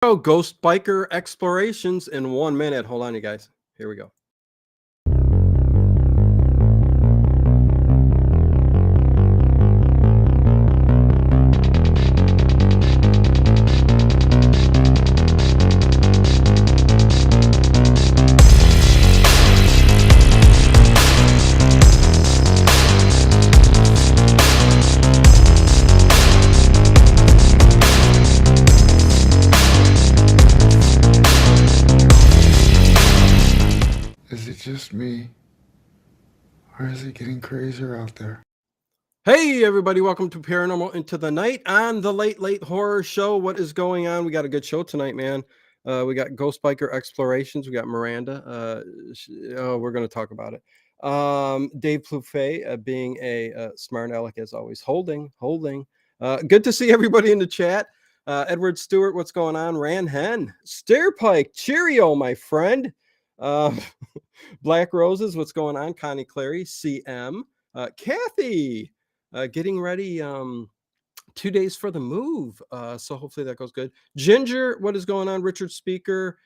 Oh, Ghost Biker Explorations in 1 minute. Hold on, you guys. Here we go. Is it just me? Or is it getting crazier out there? Hey, everybody. Welcome to Paranormal Into the Night on the Late Horror Show. What is going on? We got a good show tonight, man. We got Ghost Biker Explorations. We got Miranda. We're going to talk about it. Dave Plouffe, being a smart aleck as always, holding. Good to see everybody in the chat. Edward Stewart, what's going on? Ran Hen, Stairpike, cheerio, my friend. Black Roses, what's going on? Connie Clary, CM, Kathy, getting ready 2 days for the move. So hopefully that goes good. Ginger, what is going on? Richard Speaker,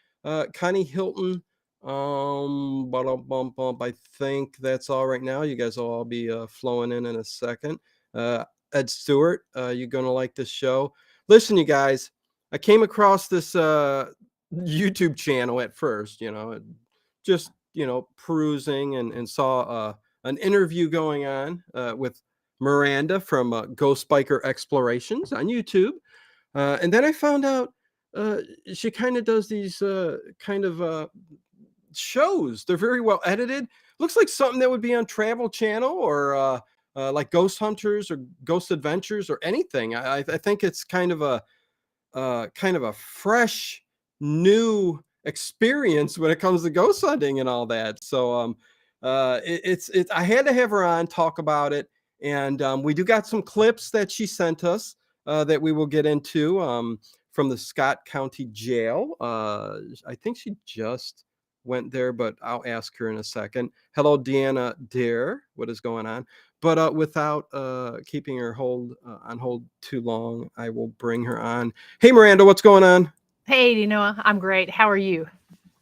Connie Hilton. I think that's all right now. You guys will all be flowing in a second. Ed Stewart, you're gonna like this show. Listen, you guys, I came across this YouTube channel at first, just perusing and saw an interview going on with Miranda from Ghost Biker Explorations on YouTube. And then I found out she kind of does these shows. They're very well edited. Looks like something that would be on Travel Channel or like Ghost Hunters or Ghost Adventures or anything. I think it's kind of a fresh, new experience when it comes to ghost hunting and all that. So it's I had to have her on, talk about it, and we do got some clips that she sent us that we will get into from the Scott County Jail. I think she just went there, but I'll ask her in a second. Hello, Deanna Dare. What is going on? But without keeping her on hold too long, I will bring her on. Hey, Miranda, what's going on? Hey, Noah, I'm great. How are you?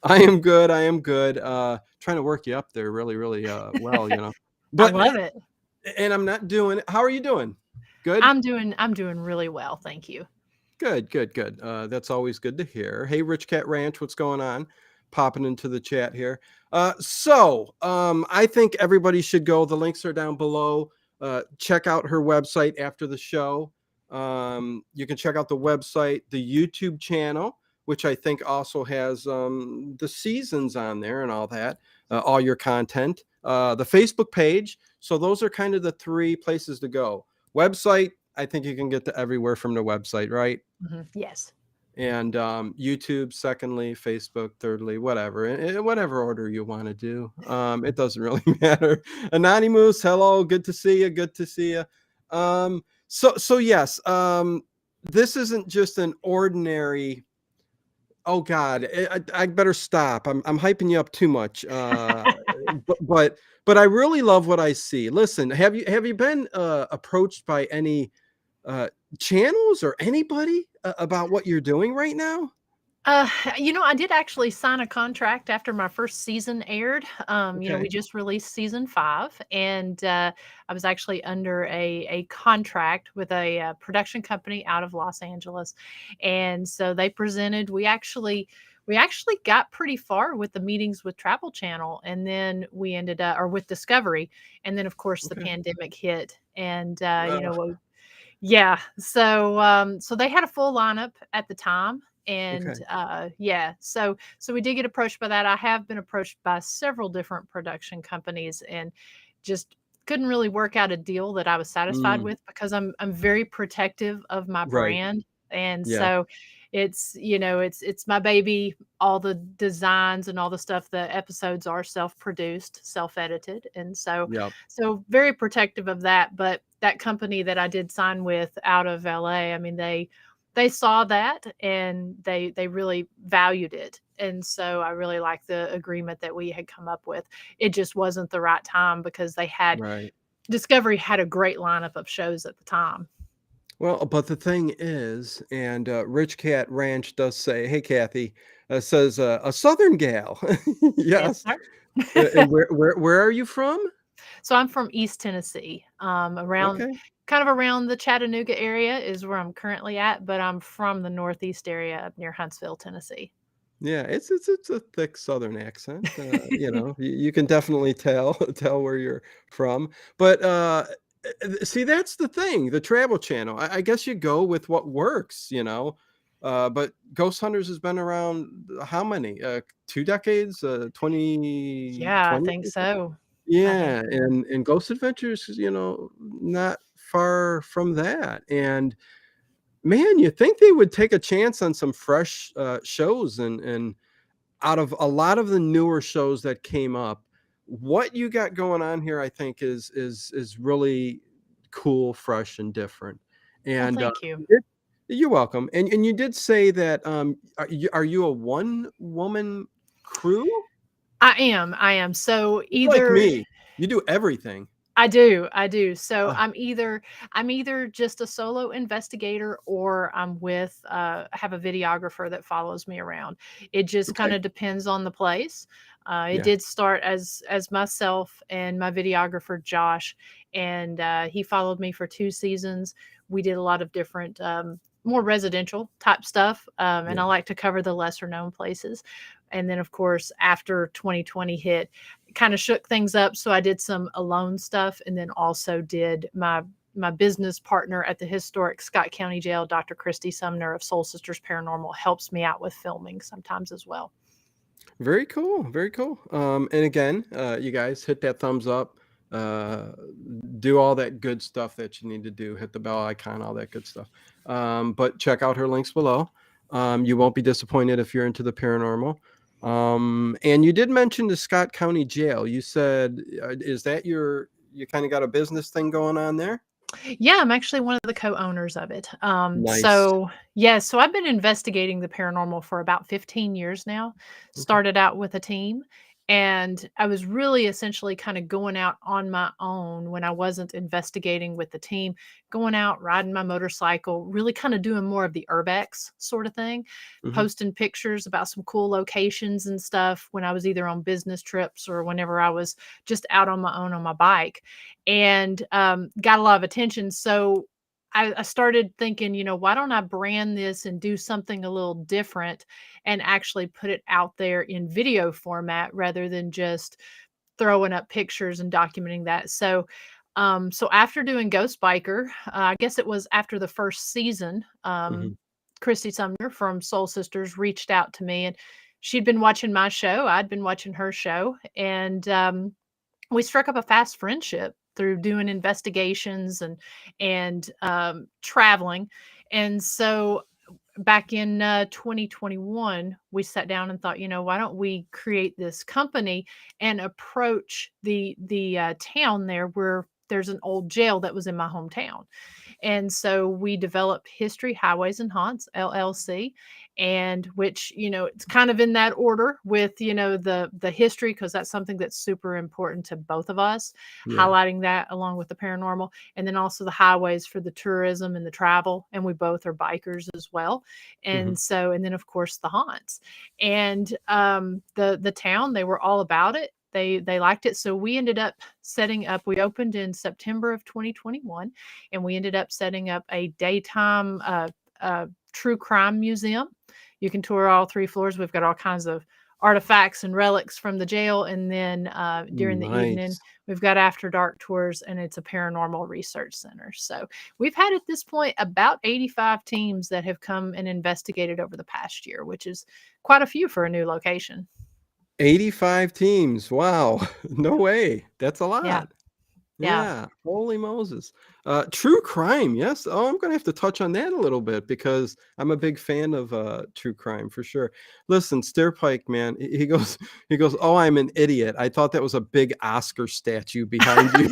I am good. Trying to work you up there really, really well, I But love it. and I'm not doing it. How are you doing? Good? I'm doing really well, thank you. Good. That's always good to hear. Hey, Rich Cat Ranch, what's going on? Popping into the chat here. I think everybody should go. The links are down below. Check out her website after the show. You can check out the website, the YouTube channel, which I think also has the seasons on there and all that, all your content. The Facebook page. So those are kind of the three places to go. Website, I think you can get to everywhere from the website, right? Mm-hmm. Yes. And YouTube, secondly, Facebook, thirdly, whatever, in whatever order you want to do. It doesn't really matter. Anonymous, hello, good to see you. So yes, this isn't just an ordinary. Oh God, I better stop. I'm hyping you up too much. But I really love what I see. Listen, have you been approached by any channels or anybody about what you're doing right now? I did actually sign a contract after my first season aired. Okay. We just released season 5, and I was actually under a contract with a production company out of Los Angeles, and so they presented. We actually got pretty far with the meetings with Travel Channel, and then we ended up, or with Discovery, and then of course the Okay. pandemic hit, and Well, yeah. So they had a full lineup at the time. And okay. so we did get approached by that. I have been approached by several different production companies and just couldn't really work out a deal that I was satisfied Mm, with because I'm very protective of my right. brand. And Yeah. so it's my baby. All the designs and all the stuff, the episodes are self-produced, self-edited. And so Yep. so very protective of that. But that company that I did sign with out of LA, I mean, they saw that and they really valued it. And so I really like the agreement that we had come up with. It just wasn't the right time because Right. Discovery had a great lineup of shows at the time. Well, but the thing is, and Rich Cat Ranch does say, "Hey, Kathy," says a Southern gal. Yes, Yes. sir. And where are you from? So I'm from East Tennessee, around Okay. kind of around the Chattanooga area is where I'm currently at, but I'm from the Northeast area up near Huntsville, Tennessee. Yeah, it's a thick Southern accent. You can definitely tell tell where you're from. But see, that's the thing. The Travel Channel. I guess you go with what works. But Ghost Hunters has been around how many? 2 decades? 20, Yeah, I 20? think so. I think Yeah, so. and Ghost Adventures, not far from that. And man, you think they would take a chance on some fresh shows and out of a lot of the newer shows that came up, what you got going on here, I think, is really cool, fresh, and different. Well, And thank you. you're welcome. And you did say that are you a one woman crew? I am. So You're like either me. You do everything. I do. So Uh, I'm either just a solo investigator or I'm with I have a videographer that follows me around. It just kind okay. of depends on the place. It Yeah. did start as myself and my videographer Josh, and he followed me for 2 seasons. We did a lot of different more residential type stuff, and I Yeah. like to cover the lesser known places. And then, of course, after 2020 hit, kind of shook things up. So I did some alone stuff, and then also did my business partner at the historic Scott County Jail, Dr. Christy Sumner of Soul Sisters Paranormal, helps me out with filming sometimes as well. Very cool, very cool. And again, you guys hit that thumbs up, uh, do all that good stuff that you need to do, hit the bell icon, all that good stuff. But check out her links below. You won't be disappointed if you're into the paranormal. And you did mention the Scott County Jail. You said, is that you kind of got a business thing going on there? Yeah, I'm actually one of the co-owners of it. Nice. So yeah, so I've been investigating the paranormal for about 15 years now. Okay. Started out with a team, and I was really essentially kind of going out on my own when I wasn't investigating with the team, going out riding my motorcycle, really kind of doing more of the urbex sort of thing, Hmm. posting pictures about some cool locations and stuff when I was either on business trips or whenever I was just out on my own on my bike, and got a lot of attention. So I started thinking, why don't I brand this and do something a little different and actually put it out there in video format rather than just throwing up pictures and documenting that. So after doing Ghost Biker, I guess it was after the first season, Hmm. Christy Sumner from Soul Sisters reached out to me, and she'd been watching my show. I'd been watching her show, and we struck up a fast friendship through doing investigations and traveling. And so back in 2021, we sat down and thought, why don't we create this company and approach the town there where there's an old jail that was in my hometown. And so we developed History Highways and Haunts LLC, and which, it's kind of in that order with, the history, because that's something that's super important to both of us, Yeah. highlighting that along with the paranormal, and then also the highways for the tourism and the travel. And we both are bikers as well. Hmm. And then of course the haunts. And the town, they were all about it. They liked it. So we ended up setting up, we opened in September of 2021, and we ended up setting up a daytime true crime museum. You can tour all 3 floors. We've got all kinds of artifacts and relics from the jail. And then during the evening, Nice. we've got after dark tours, and it's a paranormal research center. So we've had at this point about 85 teams that have come and investigated over the past year, which is quite a few for a new location. 85 teams. Wow. No way. That's a Yeah. lot. Yeah. Yeah. Holy Moses. True crime. Yes. Oh, I'm gonna have to touch on that a little bit because I'm a big fan of true crime for sure. Listen, Stairpike, man, he goes, he goes, "Oh, I'm an idiot. I thought that was a big Oscar statue behind you."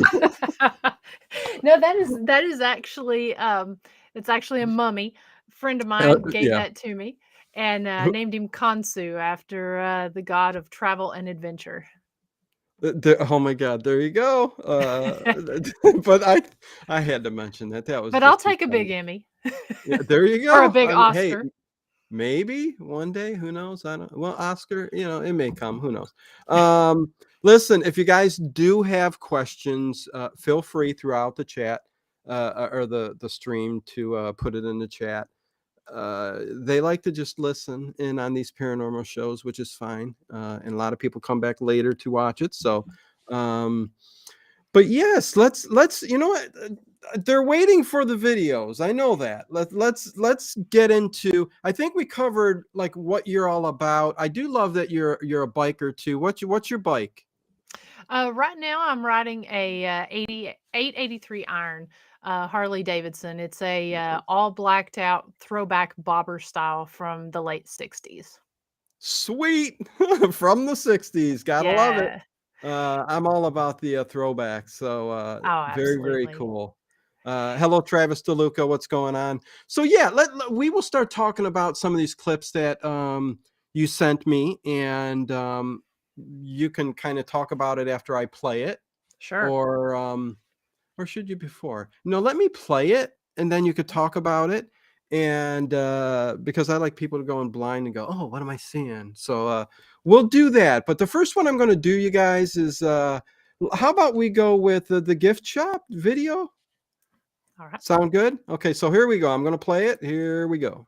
No, that is actually it's actually a mummy. A friend of mine gave Yeah. that to me, and Who- named him Kansu after the god of travel and adventure. Oh my God, there you go. But I had to mention that. That was But I'll just too take a big funny. Emmy Yeah, there you or a go. big I mean, hey, Oscar. maybe one day, who knows? I don't. Well, Oscar, it may come. Who knows? Listen, if you guys do have questions, feel free throughout the chat or the stream to put it in the chat. They like to just listen in on these paranormal shows, which is fine. And a lot of people come back later to watch it. So, um, but yes, let's you know what they're waiting for the videos. I know that. Let's get into. I think we covered like what you're all about. I do love that you're a biker too. What's your bike? Right now, I'm riding a 883 iron Harley Davidson. It's a all blacked out throwback bobber style from the late 60s. Sweet from the 60s. Gotta love it. Yeah. I'm all about the throwbacks. So Oh, very absolutely. cool. Hello, Travis DeLuca. What's going on? So yeah, we will start talking about some of these clips that you sent me, and you can kind of talk about it after I play it, Sure. or should you before? No, let me play it, and then you could talk about it. And because I like people to go in blind and go, oh, what am I seeing? So we'll do that. But the first one I'm going to do, you guys, is how about we go with the gift shop video? All right. Sound good? Okay, so here we go. I'm going to play it. Here we go.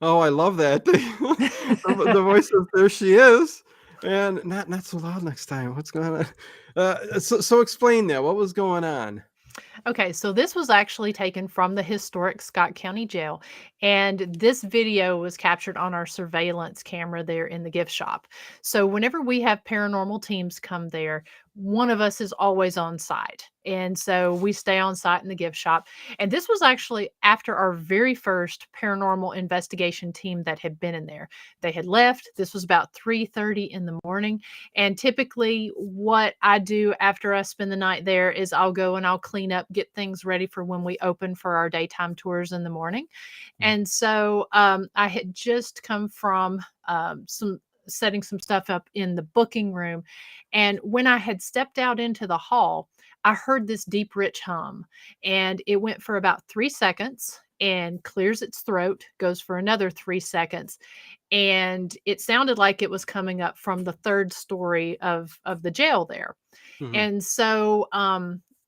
Oh, I love that. The voice of there she is. And not so loud next time. What's going on? So explain that. What was going on? Okay, so this was actually taken from the historic Scott County Jail, and this video was captured on our surveillance camera there in the gift shop. So whenever we have paranormal teams come there, one of us is always on site. And so we stay on site in the gift shop. And this was actually after our very first paranormal investigation team that had been in there. They had left. This was about 3:30 in the morning. And typically, what I do after I spend the night there is I'll go and I'll clean up, get things ready for when we open for our daytime tours in the morning. And so I had just come from some setting some stuff up in the booking room. And when I had stepped out into the hall, I heard this deep, rich hum. And it went for about 3 seconds and clears its throat, goes for another 3 seconds, and it sounded like it was coming up from the third story of the jail there. Mhm. And so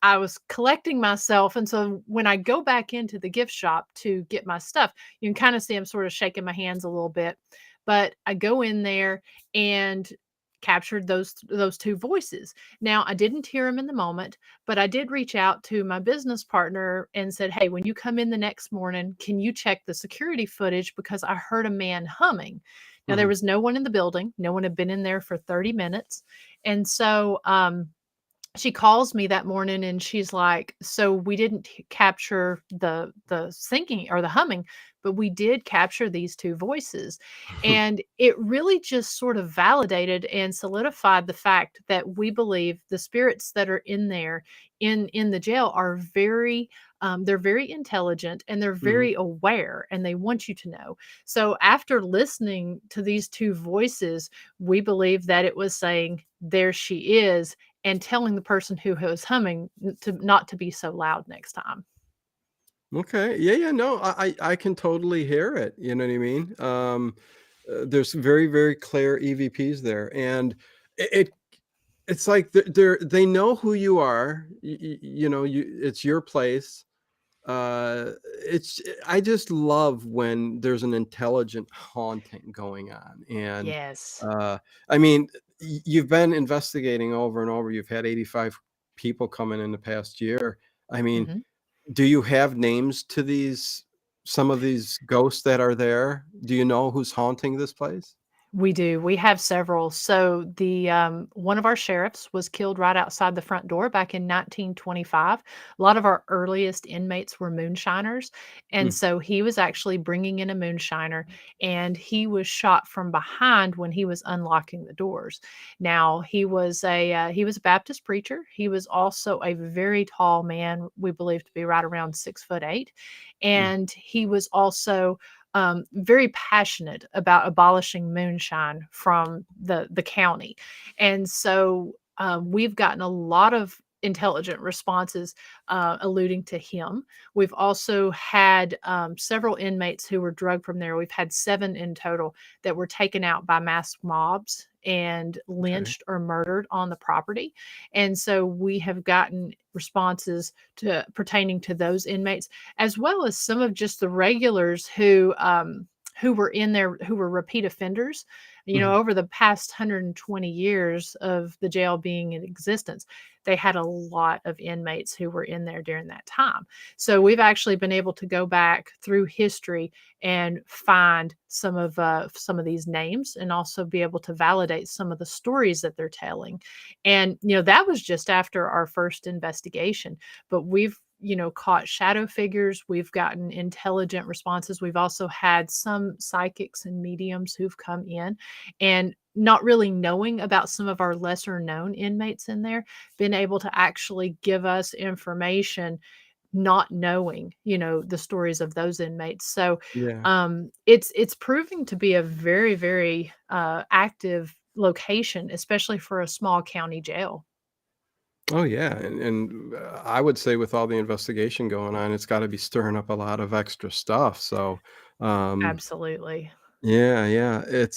I was collecting myself, and so when I go back into the gift shop to get my stuff, you can kind of see I'm sort of shaking my hands a little bit, but I go in there and captured those two voices. Now, I didn't hear them in the moment, but I did reach out to my business partner and said, "Hey, when you come in the next morning, can you check the security footage because I heard a man humming." Now, there Mhm. was no one in the building. No one had been in there for 30 minutes. And so she calls me that morning and she's like, "So we didn't capture the singing or the humming, but we did capture these two voices." And it really just sort of validated and solidified the fact that we believe the spirits that are in there in the jail are very they're very intelligent and they're Mhm. very aware and they want you to know. So after listening to these two voices, we believe that it was saying, "There she is," and telling the person who was humming to not to be so loud next time. Okay. Yeah. No, I can totally hear it. You know what I mean? There's very clear EVPs there, and it it's like they know who you are. It's your place. It's I just love when there's an intelligent haunting going on, and Yes. uh, I mean, you've been investigating over and over. You've had 85 people come in the past year. I mean, Mhm. do you have names to some of these ghosts that are there? Do you know who's haunting this place? We do. We have several. So the one of our sheriffs was killed right outside the front door back in 1925. A lot of our earliest inmates were moonshiners, and Mm, so he was actually bringing in a moonshiner, and he was shot from behind when he was unlocking the doors. Now he was a Baptist preacher. He was also a very tall man. We believe to be right around 6'8", mm, and he was also very passionate about abolishing moonshine from the county, and so we've gotten a lot of intelligent responses alluding to him. We've also had several inmates who were drugged from there. We've had 7 in total that were taken out by mass mobs and okay. lynched or murdered on the property. And so we have gotten responses to pertaining to those inmates, as well as some of just the regulars who were in there who were repeat offenders. You know, Mhm. over the past 120 years of the jail being in existence, they had a lot of inmates who were in there during that time. So we've actually been able to go back through history and find some of these names, and also be able to validate some of the stories that they're telling. And that was just after our first investigation, but we've caught shadow figures. We've gotten intelligent responses. We've also had some psychics and mediums who've come in, and not really knowing about some of our lesser known inmates in there, been able to actually give us information, not knowing the stories of those inmates. So Yeah. it's proving to be a very, very active location, especially for a small county jail. Oh, yeah, and I would say with all the investigation going on, it's gotta be stirring up a lot of extra stuff, so, um, Absolutely. yeah, yeah,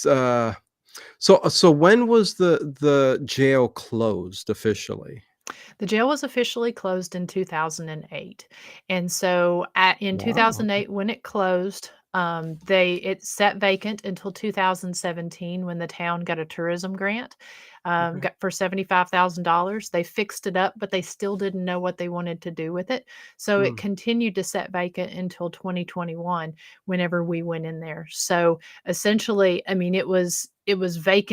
so when was the jail closed officially? The jail was officially closed in 2008. And so in Wow, okay, 2008, when it closed, it sat vacant until 2017 when the town got a tourism grant, okay. got for $75,000. They fixed it up, but they still didn't know what they wanted to do with it. So it Mm, continued to sit vacant until 2021 whenever we went in there. So essentially, I mean, it was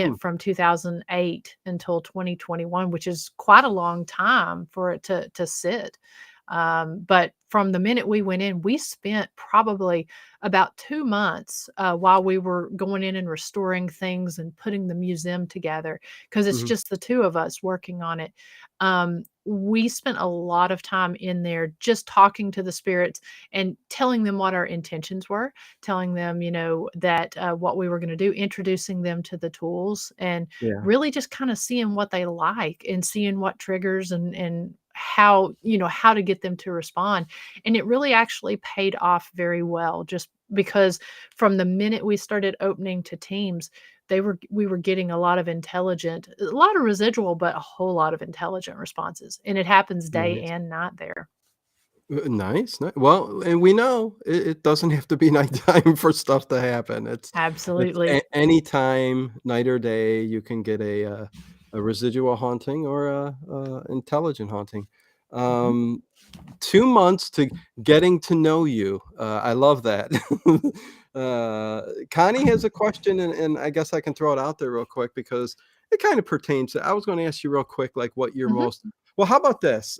hmm, vacant from 2008 until 2021, which is quite a long time for it to sit. But from the minute we went in, we spent probably about 2 months while we were going in and restoring things and putting the museum together, because it's mhm, just the two of us working on it. We spent a lot of time in there just talking to the spirits and telling them what our intentions were, telling them, that what we were going to do, introducing them to the tools, and yeah, really just kind of seeing what they like and seeing what triggers, and how to get them to respond. And it really actually paid off very well, just because from the minute we started opening to teams, we were getting a lot of residual, but a whole lot of intelligent responses, and it happens day nice. and night there. Nice, well, and we know it doesn't have to be nighttime for stuff to happen. It's Absolutely. anytime, night or day, you can get a residual haunting or a intelligent haunting. Mhm. Um, 2 months to getting to know you. I love that. Connie has a question, and I guess I can throw it out there real quick because it kinda pertains to I was gonna ask you real quick, like, what your Mhm. most well, how about this?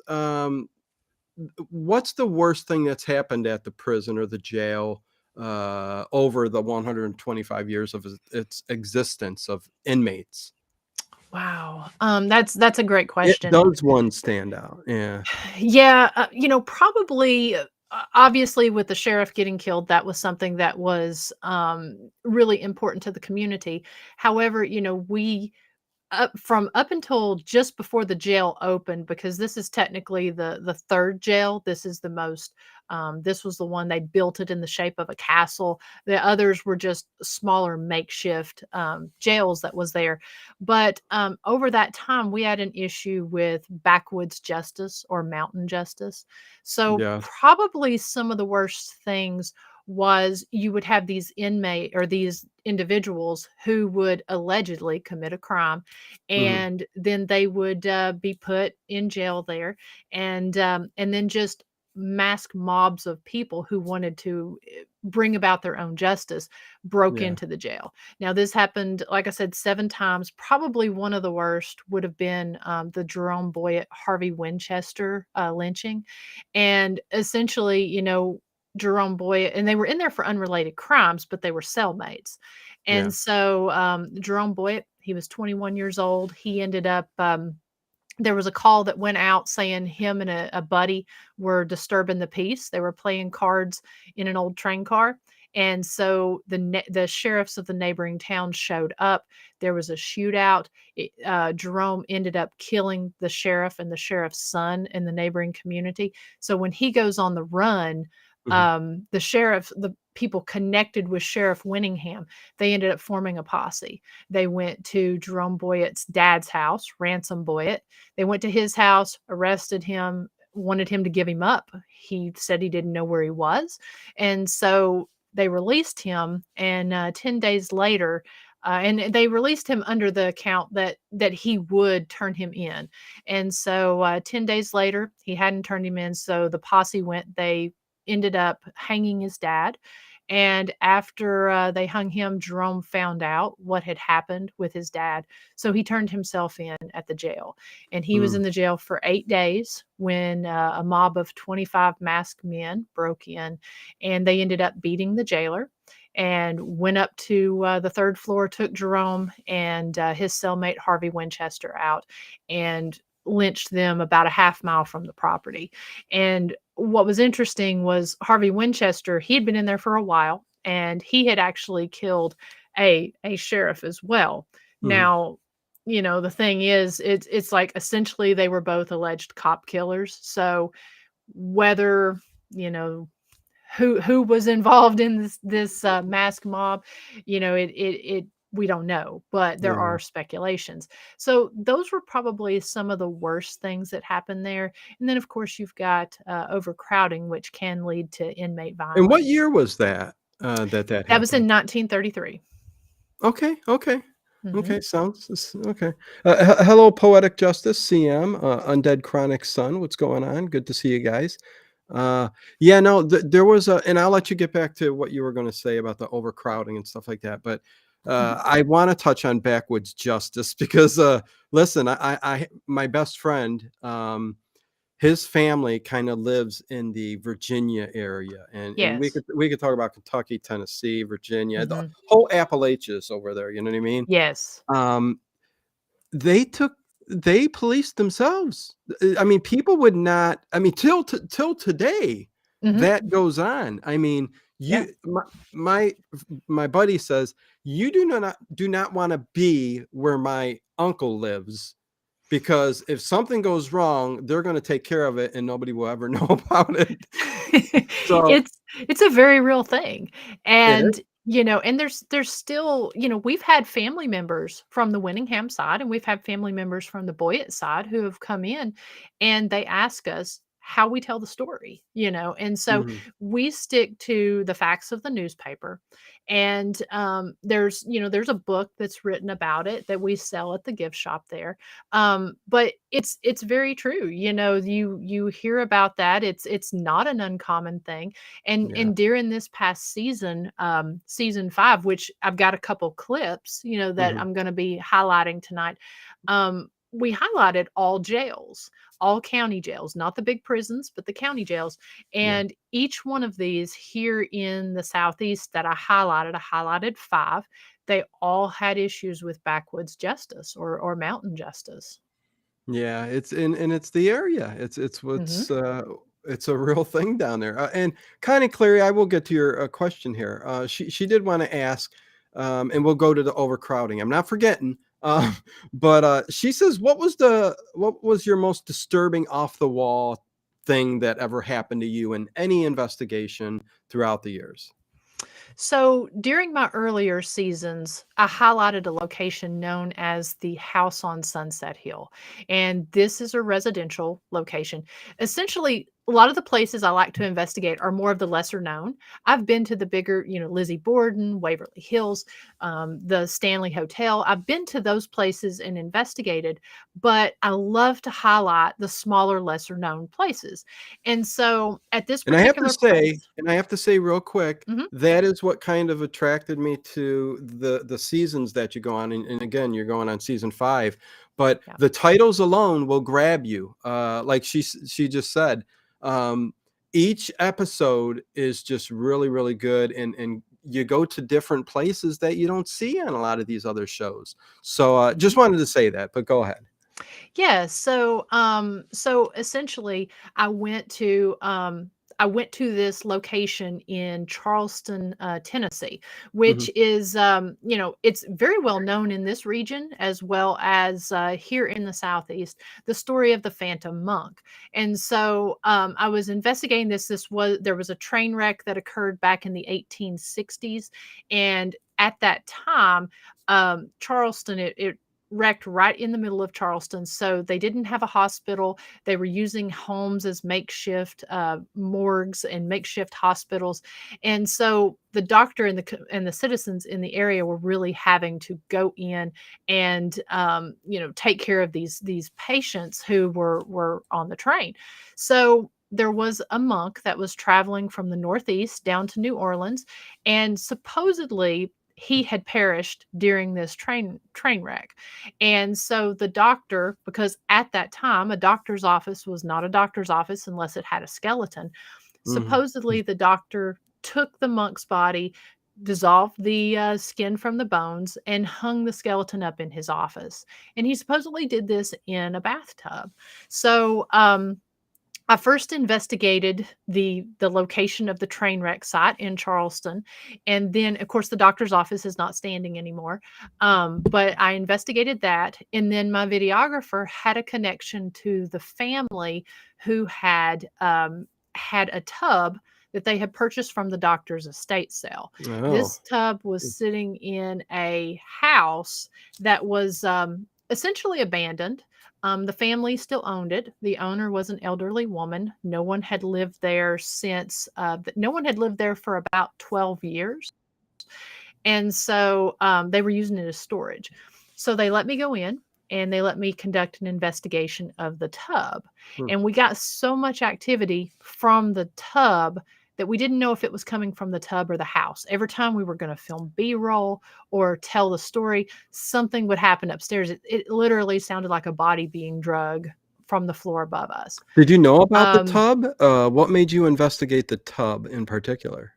What's the worst thing that's happened at the prison or the jail, over the 125 years of its existence of inmates? Wow. That's a great It question. does one stand out? Yeah. Yeah, probably, obviously, with the sheriff getting killed, that was something that was really important to the community. However, we up until just before the jail opened, because this is technically the third jail. This is the most this was the one they built it in the shape of a castle. The others were just smaller makeshift jails that was there. But over that time, we had an issue with backwoods justice or mountain justice. So Yeah. probably some of the worst things was you would have these inmate or these individuals who would allegedly commit a crime, Mhm. and then they would be put in jail there, and then just mass mobs of people who wanted to bring about their own justice broke Yeah. into the jail. Now, this happened, like I said, 7 times. Probably one of the worst would have been the Jerome Boyett Harvey Winchester lynching. And essentially, Jerome Boyett, and they were in there for unrelated crimes, but they were cellmates. Yeah. And so Jerome Boyett, he was 21 years old. He ended up there was a call that went out saying him and a buddy were disturbing the peace. They were playing cards in an old train car. And so the sheriffs of the neighboring towns showed up. There was a shootout. Jerome ended up killing the sheriff and the sheriff's son in the neighboring community. So when he goes on the run, Mhm. the people connected with Sheriff Winningham, they ended up forming a posse. They went to Jerome Boyett's dad's house, Ransom Boyett. They went to his house, arrested him, wanted him to give him up. He said he didn't know where he was. And so they released him. And 10 days later, and they released him under the account that he would turn him in. And so 10 days later, he hadn't turned him in. So the posse went, they ended up hanging his dad. And after they hung him, Jerome found out what had happened with his dad. So he turned himself in at the jail. And he was Mm. in the jail for 8 days when a mob of 25 masked men broke in, and they ended up beating the jailer and went up to the 3rd floor, took Jerome and his cellmate Harvey Winchester out and lynched them about a half mile from the property. And what was interesting was Harvey Winchester, he'd been in there for a while, and he had actually killed a sheriff as well. Mhm. Now, the thing is, it's like essentially they were both alleged cop killers. So whether, you know, who was involved in this mask mob, it we don't know, but there Yeah. are speculations. So those were probably some of the worst things that happened there. And then, of course, you've got overcrowding, which can lead to inmate And what violence. year was that, that That was happened? in 1933. Okay, okay. Hmm. Okay, okay. Hello, Poetic Justice, CM, Undead Chronic Sun, what's going on? Good to see you guys. Uh, yeah, no, there was a, and I'll let you get back to what you were gonna say about the overcrowding and stuff like that, but, Hmm. I wanna touch on backwoods justice because, listen, my best friend, his family kinda lives in the Virginia area, and we Yes. could talk about Kentucky, Tennessee, Virginia, the Hmm. whole Appalachians over there, you know what I mean? Yes. Um, they took they policed themselves. I mean, people would not, I mean, till today, Hmm. that goes on. I mean, Yeah. my my buddy says, "You do not wanna be where my uncle lives, because if something goes wrong, they're gonna take care of it and nobody will ever know about it." So It's a very real thing. it And, is. and there's still, we've had family members from the Winningham side and we've had family members from the Boyett side who have come in and they ask us how we tell the story. And so Mhm. we stick to the facts of the newspaper. And there's a book that's written about it that we sell at the gift shop there. But it's very true. You hear about that. It's not an uncommon thing. Yeah. And during this past season, season 5, which I've got a couple clips, that Mhm. I'm going to be highlighting tonight. We highlighted all jails, all county jails, not the big prisons, but the county jails. Yeah. And each one of these here in the Southeast that I highlighted 5. They all had issues with backwoods justice or mountain justice. Yeah, it's in and it's the area. Mhm. It's a real thing down there. And Connie Clary, I will get to your question here. She did want to ask, and we'll go to the overcrowding. I'm not forgetting. But she says, what was your most disturbing off the wall thing that ever happened to you in any investigation throughout the years? So during my earlier seasons, I highlighted a location known as the House on Sunset Hill. And this is a residential location. Essentially, a lot of the places I like to investigate are more of the lesser known. I've been to the bigger, Lizzie Borden, Waverly Hills, the Stanley Hotel. I've been to those places and investigated, but I love to highlight the smaller, lesser known places. And so at this And I have to particular say place, and I have to say real quick, mhm, that is what kind of attracted me to the seasons that you go on, and again, you're going on season 5, but yeah. the titles alone will grab you. Like she just said, each episode is just really, really good, and you go to different places that you don't see on a lot of these other shows. So, just Mhm. wanted to say that, but go ahead. Yeah, so essentially I went to this location in Charleston, Tennessee, Mhm, which is it's very well known in this region as well as here in the Southeast, the story of the Phantom Monk. And so I was investigating this. There was a train wreck that occurred back in the 1860s, and at that time, Charleston, it wrecked right in the middle of Charleston. So they didn't have a hospital. They were using homes as makeshift morgues and makeshift hospitals. And so the doctor and the citizens in the area were really having to go in and take care of these patients who were on the train. So there was a monk that was traveling from the Northeast down to New Orleans, and supposedly he had perished during this train wreck. And so the doctor, because at that time a doctor's office was not a doctor's office unless it had a skeleton, mhm. supposedly the doctor took the monk's body, dissolved the skin from the bones, and hung the skeleton up in his office. And he supposedly did this in a bathtub. So I first investigated the location of the train wreck site in Charleston, and then, of course, the doctor's office is not standing anymore. But I investigated that, and then my videographer had a connection to the family who had a tub that they had purchased from the doctor's estate sale. Oh. This tub was sitting in a house that was essentially abandoned. The family still owned it. The owner was an elderly woman. No one had lived there no one had lived there for about 12 years. And so they were using it as storage. So they let me go in and they let me conduct an investigation of the tub. Hmm. And we got so much activity from the tub that we didn't know if it was coming from the tub or the house. Every time we were going to film B-roll or tell the story, something would happen upstairs. It literally sounded like a body being drug from the floor above us. Did you know about the Um, tub? What made you investigate the tub in particular?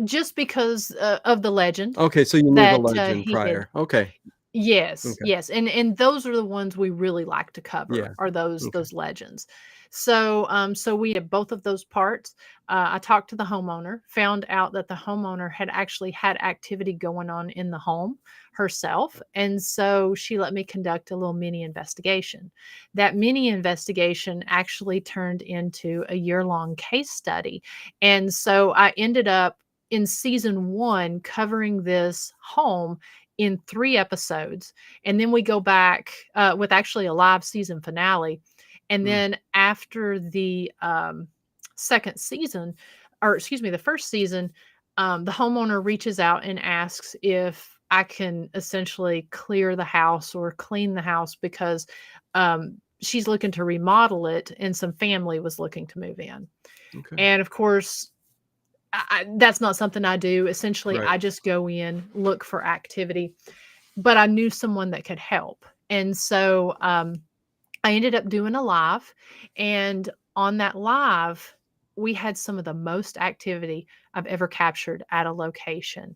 just because of the legend Okay, so you knew the that legend he had. prior. Okay, Yes, okay. yes, and those are the ones we really like to cover, Yeah, are those okay. those legends. So we had both of those parts. I talked to the homeowner, found out that the homeowner had actually had activity going on in the home herself, and so she let me conduct a little mini investigation. That mini investigation actually turned into a year-long case study, and so I ended up in season 1 covering this home in 3 episodes, and then we go back, with actually a live season finale, and Mm, then after the, 2nd season, or excuse me, the 1st season, the homeowner reaches out and asks if I can essentially clear the house or clean the house because, she's looking to remodel it and some family was looking to move in. okay. And of course, that's not something I do. Essentially, Right. I just go in, look for activity, but I knew someone that could help. And so I ended up doing a live. And on that live, we had some of the most activity I've ever captured at a location.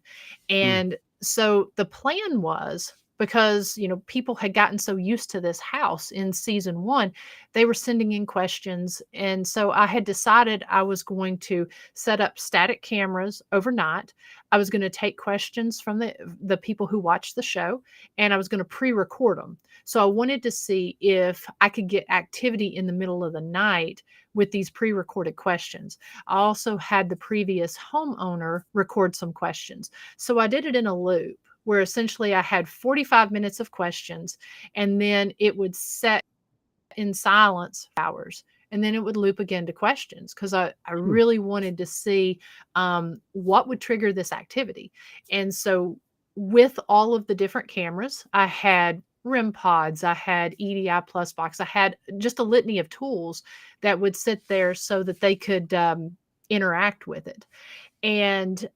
Mm, And so the plan was, because people had gotten so used to this house in season 1, they were sending in questions, and so I had decided I was going to set up static cameras overnight. I was going to take questions from the people who watch the show, and I was going to pre-record them. So I wanted to see if I could get activity in the middle of the night with these pre-recorded questions. I also had the previous homeowner record some questions. So I did it in a loop where essentially I had 45 minutes of questions, and then it would set in silence for hours. and then it would loop again to questions because I really wanted to see what would trigger this activity. And so with all of the different cameras, I had REM pods, I had EDI plus box, I had just a litany of tools that would sit there so that they could interact with it. And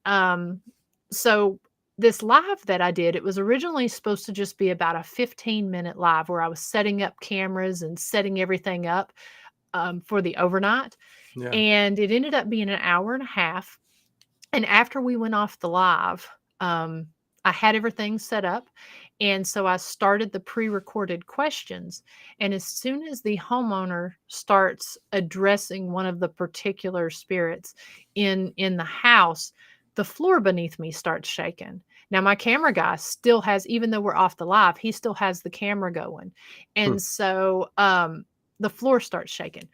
so this live that I did, it was originally supposed to just be about a 15-minute live where I was setting up cameras and setting everything up for the overnight. Yeah. And it ended up being an hour and a half. And after we went off the live, I had everything set up. And so I started the pre-recorded questions. And as soon as the homeowner starts addressing one of the particular spirits in the house, the floor beneath me starts shaking. Now my camera guy still has, even though we're off the live, he still has the camera going. Hmm. And so the floor starts shaking.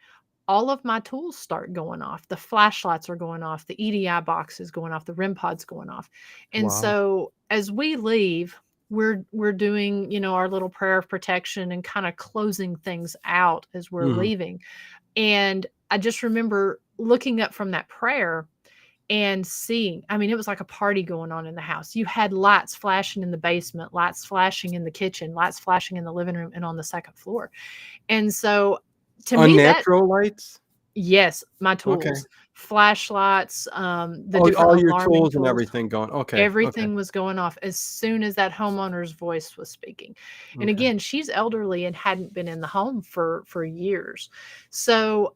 All of my tools start going off. The flashlights are going off. The EDI box is going off. The REM pod's going off. And Wow. so as we leave, we're doing, our little prayer of protection and kind of closing things out as we're Mhm. leaving. And I just remember looking up from that prayer and seeing, I mean, it was like a party going on in the house. You had lights flashing in the basement, lights flashing in the kitchen, lights flashing in the living room and on the second floor. And so to me, that Unnatural lights? yes, my Okay. tools, flashlights, the Oh, different all your alarming tools and tools, everything going. Okay. Okay. everything was going off as soon as that homeowner's voice was speaking. And Okay. again, she's elderly and hadn't been in the home for years. So,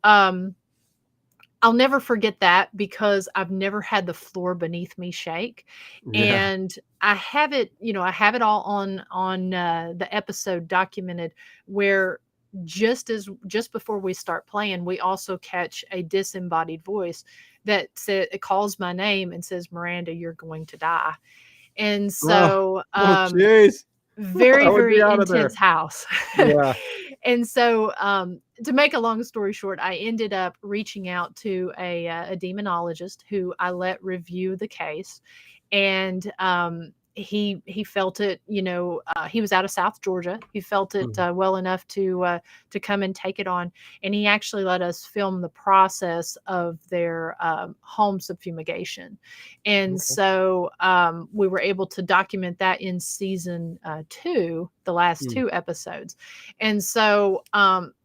I'll never forget that because I've never had the floor beneath me shake. Yeah. And I have it, I have it all on the episode documented where just before we start playing, we also catch a disembodied voice that said it calls my name and says, "Miranda, you're going to die." And Oh. so Oh, jeez. very, I would be very out of there. intense house. Yeah. And so, to make a long story short, I ended up reaching out to a demonologist who I let review the case, and he felt it. He was out of South Georgia. He felt it Mhm. well enough to come and take it on, and he actually let us film the process of their home subfumigation, and Okay. so we were able to document that in season 2, the last Mm. 2 episodes. And so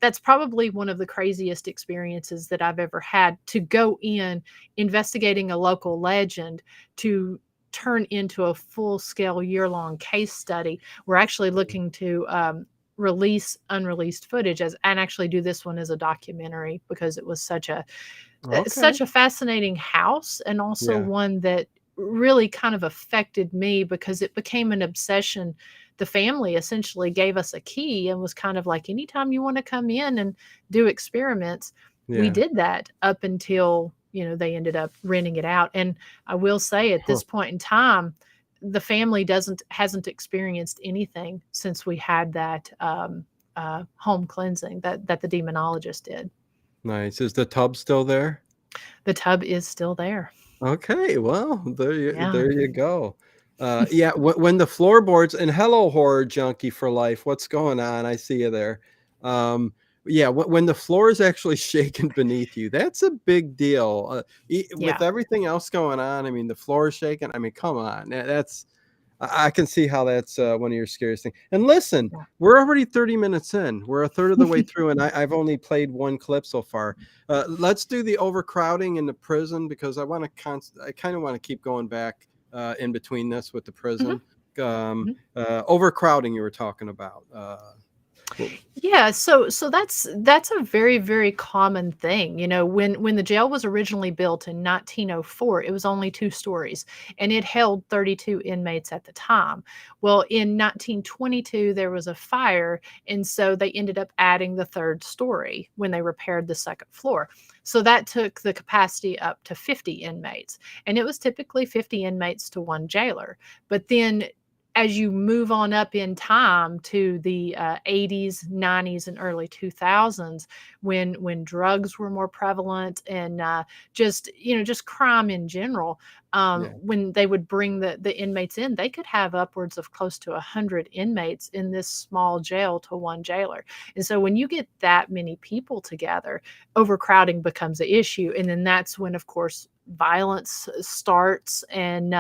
that's probably one of the craziest experiences that I've ever had, to go in investigating a local legend to turn into a full scale year-long case study. We're actually looking to release unreleased footage and actually do this one as a documentary because it was Okay. such a fascinating house, and also Yeah. one that really kind of affected me because it became an obsession. The family essentially gave us a key and was kind of like, anytime you want to come in and do experiments. We Yeah. did that up until, they ended up renting it out. And I will say at Huh. this point in time, the family hasn't experienced anything since we had that home cleansing that the demonologist did. Nice. Is the tub still there? The tub is still there. Okay, well, Yeah. there you go. Yeah, when the floorboards and hello, horror junkie for life. What's going on? I see you there. Um, yeah, when the floor is actually shaking beneath you, that's a big deal. With Yeah. everything else going on, I mean, the floor is shaking. I mean, come on, that's I can see how that's one of your scariest things. And listen, Yeah. we're already 30 minutes in. We're a third of the way through, and I've only played one clip so far. Let's do the overcrowding in the prison because I kind of want to keep going back in between this with the Mhm, prison. mhm. Overcrowding you were talking about. Well, Yeah, so that's a very, very common thing. When the jail was originally built in 1904, it was only 2 stories, and it held 32 inmates at the time. Well, in 1922, there was a fire, and so they ended up adding the 3rd story when they repaired the 2nd floor. So that took the capacity up to 50 inmates, and it was typically 50 inmates to 1 jailer. But then as you move on up in time to the 80s, 90s, and early 2000s, when drugs were more prevalent and just just crime in general, Yeah. when they would bring the inmates in, they could have upwards of close to 100 inmates in this small jail to one jailer. And so when you get that many people together, overcrowding becomes an issue, and then that's when, of course, violence starts. And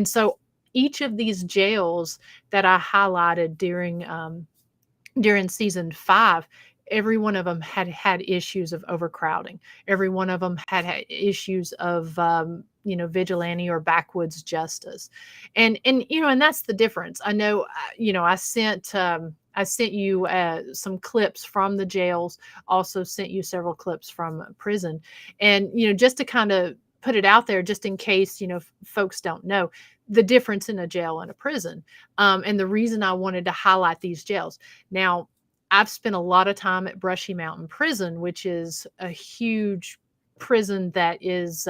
so each of these jails that I highlighted during season 5, every one of them had issues of overcrowding. Every one of them had issues of vigilante or backwoods justice, and that's the difference. I know, I sent you some clips from the jails. Also sent you several clips from prison, and just to kind of put it out there, just in case folks don't know the difference in a jail and a prison, and the reason I wanted to highlight these jails. Now, I've spent a lot of time at Brushy Mountain Prison, which is a huge prison that is,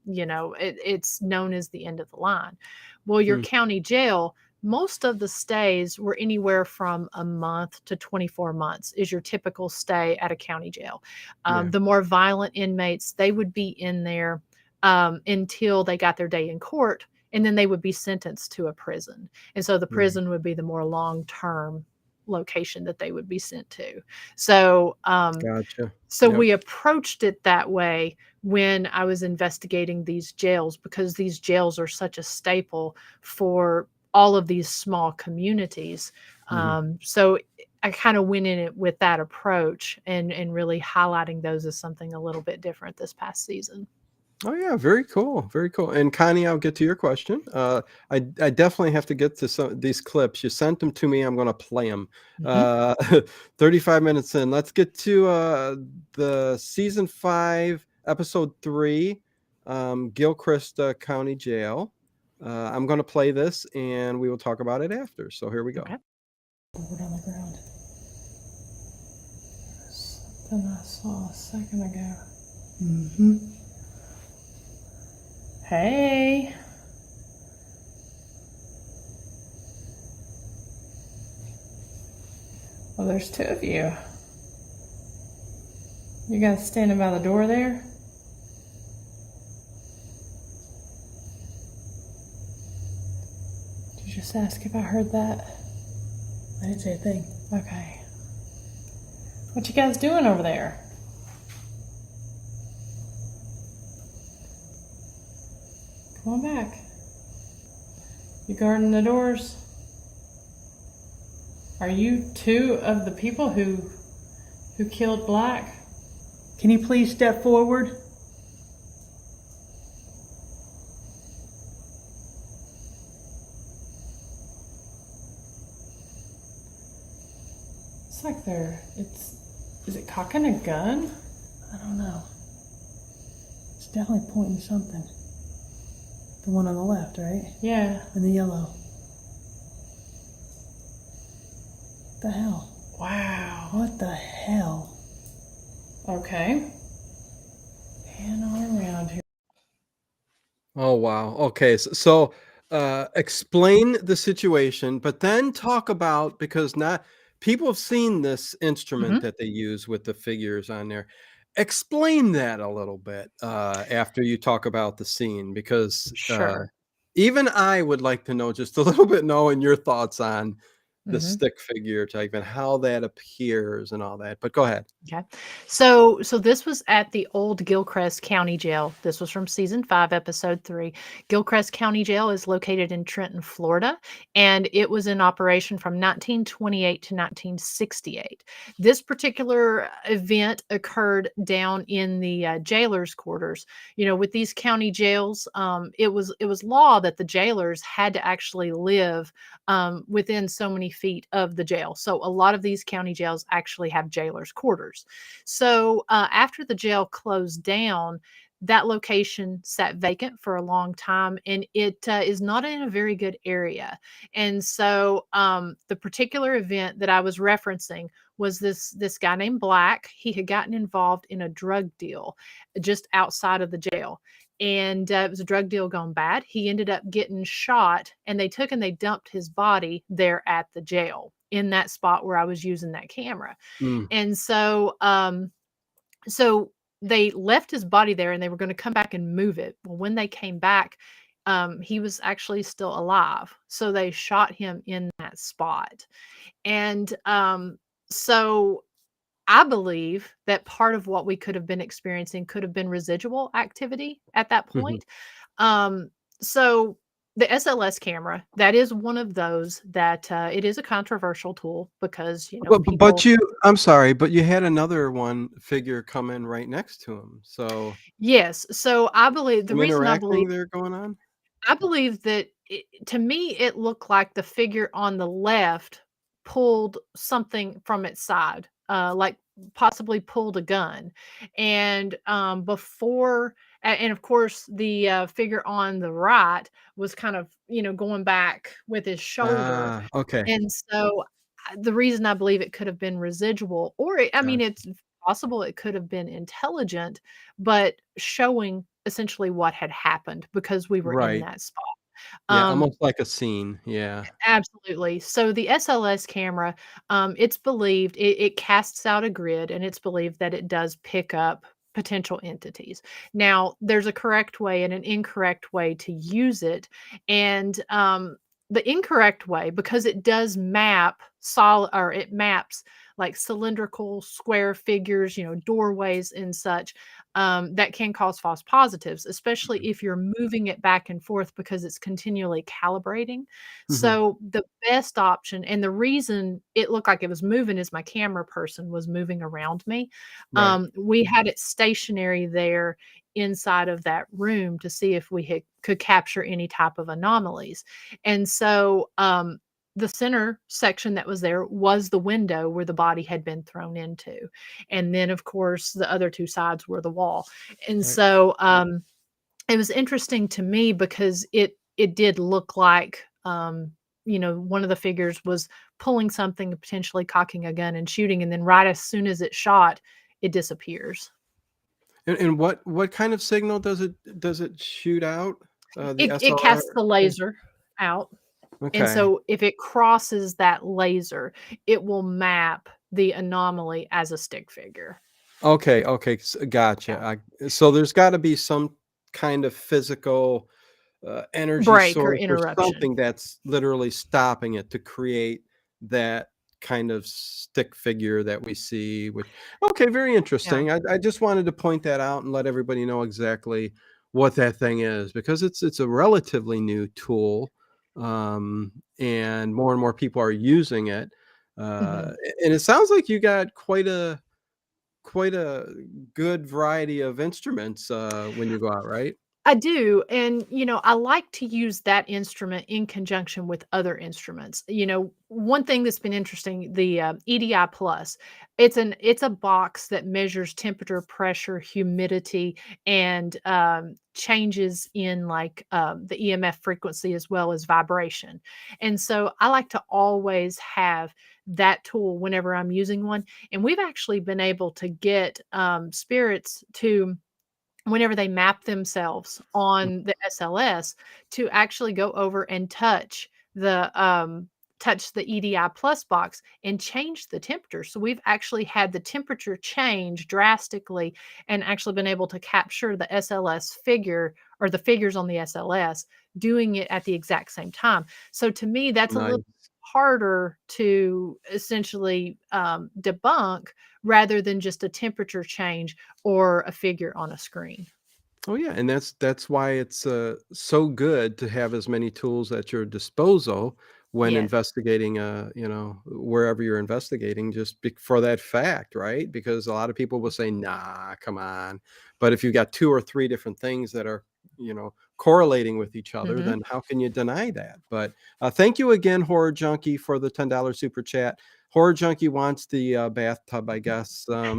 it's known as the end of the line. Well, your Mm, county jail, most of the stays were anywhere from a month to 24 months is your typical stay at a county jail. yeah. The more violent inmates, they would be in there until they got their day in court, and then they would be sentenced to a prison. And so the Right. prison would be the more long-term location that they would be sent to. So, Gotcha. so Yep. we approached it that way when I was investigating these jails, because these jails are such a staple for all of these small communities. Mhm. So I kind of went in it with that approach, and really highlighting those as something a little bit different this past season. Oh yeah, very cool, very cool. And Connie, I'll get to your question. I definitely have to get to some of these clips. You sent them to me. I'm going to play them. Mhm. Uh, 35 minutes in. Let's get to the season 5, episode 3, Gilchrist County Jail. I'm going to play this, and we will talk about it after. So here we go. Okay. Board on the ground. Something I saw a second ago. Mm-hmm. Hey. Well, there's 2 of you. You guys standing by the door there? Did you just ask if I heard that? I didn't say a thing. Okay. What you guys doing over there? Come on back. You guarding the doors? Are you 2 of the people who killed Black? Can you please step forward? It's like is it cocking a gun? I don't know. It's definitely pointing something. The one on the left, right? Yeah. And the yellow. What the hell? Wow. What the hell? Okay. Pan on around here. Oh wow. Okay. So, explain the situation, but then talk about, because not people have seen this instrument Mhm. that they use with the figures on there. Explain that a little bit after you talk about the scene, because Sure. even I would like to know just a little bit, knowing your thoughts on the Mhm. stick figure type and how that appears and all that. But go ahead. Okay. So this was at the old Gilchrist County Jail. This was from season 5, episode 3. Gilchrist County Jail is located in Trenton, Florida, and it was in operation from 1928 to 1968. This particular event occurred down in the jailer's quarters. With these county jails, it was law that the jailers had to actually live within so many feet of the jail. So a lot of these county jails actually have jailers' quarters. So after the jail closed down, that location sat vacant for a long time, and it is not in a very good area. And so the particular event that I was referencing was this guy named Black. He had gotten involved in a drug deal just outside of the jail. and it was a drug deal gone bad. He ended up getting shot, and they took and they dumped his body there at the jail in that spot where I was using that camera. Mm. And so they left his body there, and they were going to come back and move it. Well, when they came back, he was actually still alive. So they shot him in that spot. And so I believe that part of what we could have been experiencing could have been residual activity at that Mhm. point. Um, so the SLS camera, that is one of those that it is a controversial tool because, But people. I'm sorry, but you had another one figure come in right next to him. So Yes. So I believe the some reason interacting there going on? I believe that to me, it looked like the figure on the left pulled something from its side, like possibly pulled a gun. And and of course, the figure on the right was kind of, going back with his shoulder. Ah, okay. And so the reason I believe it could have been residual, I mean, Gotcha. it's possible it could have been intelligent, but showing essentially what had happened because we were in Right. that spot. Yeah, Um, almost like a scene. Yeah. Absolutely. So the SLS camera, it's believed it casts out a grid, and it's believed that it does pick up potential entities. Now, there's a correct way and an incorrect way to use it, and the incorrect way, because it does map solid, or it maps like cylindrical square figures, doorways and such. That can cause false positives, especially if you're moving it back and forth because it's continually calibrating. Mhm. So the best option, and the reason it looked like it was moving, is my camera person was moving around me. Right. We had it stationary there inside of that room to see if could capture any type of anomalies. And so the center section that was there was the window where the body had been thrown into. And then, of course, the other two sides were the wall. And Right. so it was interesting to me because it did look like, one of the figures was pulling something, potentially cocking a gun and shooting, and then right as soon as it shot, it disappears. And what kind of signal does it shoot out? The It SLR? casts the laser out, and Okay. so if it crosses that laser, it will map the anomaly as a stick figure. Okay, okay, Yeah. gotcha. So there's gotta be some kind of physical, energy Break or source or interruption. something that's literally stopping it to create that kind of stick figure that we see, which okay, very Yeah. interesting. I just wanted to point that out and let everybody know exactly what that thing is because it's a relatively new tool, and more people are using it, Mhm. and it sounds like you got quite a good variety of instruments, when you go out, right? I do. And, I like to use that instrument in conjunction with other instruments. One thing that's been interesting, the EDI Plus, it's a box that measures temperature, pressure, humidity, and changes in like the EMF frequency as well as vibration. And so I like to always have that tool whenever I'm using one. And we've actually been able to get spirits to, whenever they map themselves Mm, on the SLS, to actually go over and touch the EDI plus box and change the temperature. So we've actually had the temperature change drastically and actually been able to capture the SLS figure, or the figures on the SLS, doing it at the exact same time. So to me, that's a little nice. harder to essentially debunk, rather than just a temperature change or a figure on a screen. Oh, yeah, and that's why it's, so good to have as many tools at your disposal when Yes. investigating, wherever you're investigating just for that fact, right? Because a lot of people will say, "Nah, come on." But if you've got 2 or 3 different things that are, correlating with each other, Mhm. then how can you deny that? But, thank you again, Horror Junkie, for the $10 super chat. Horror Junkie wants the, bathtub, I guess, yeah,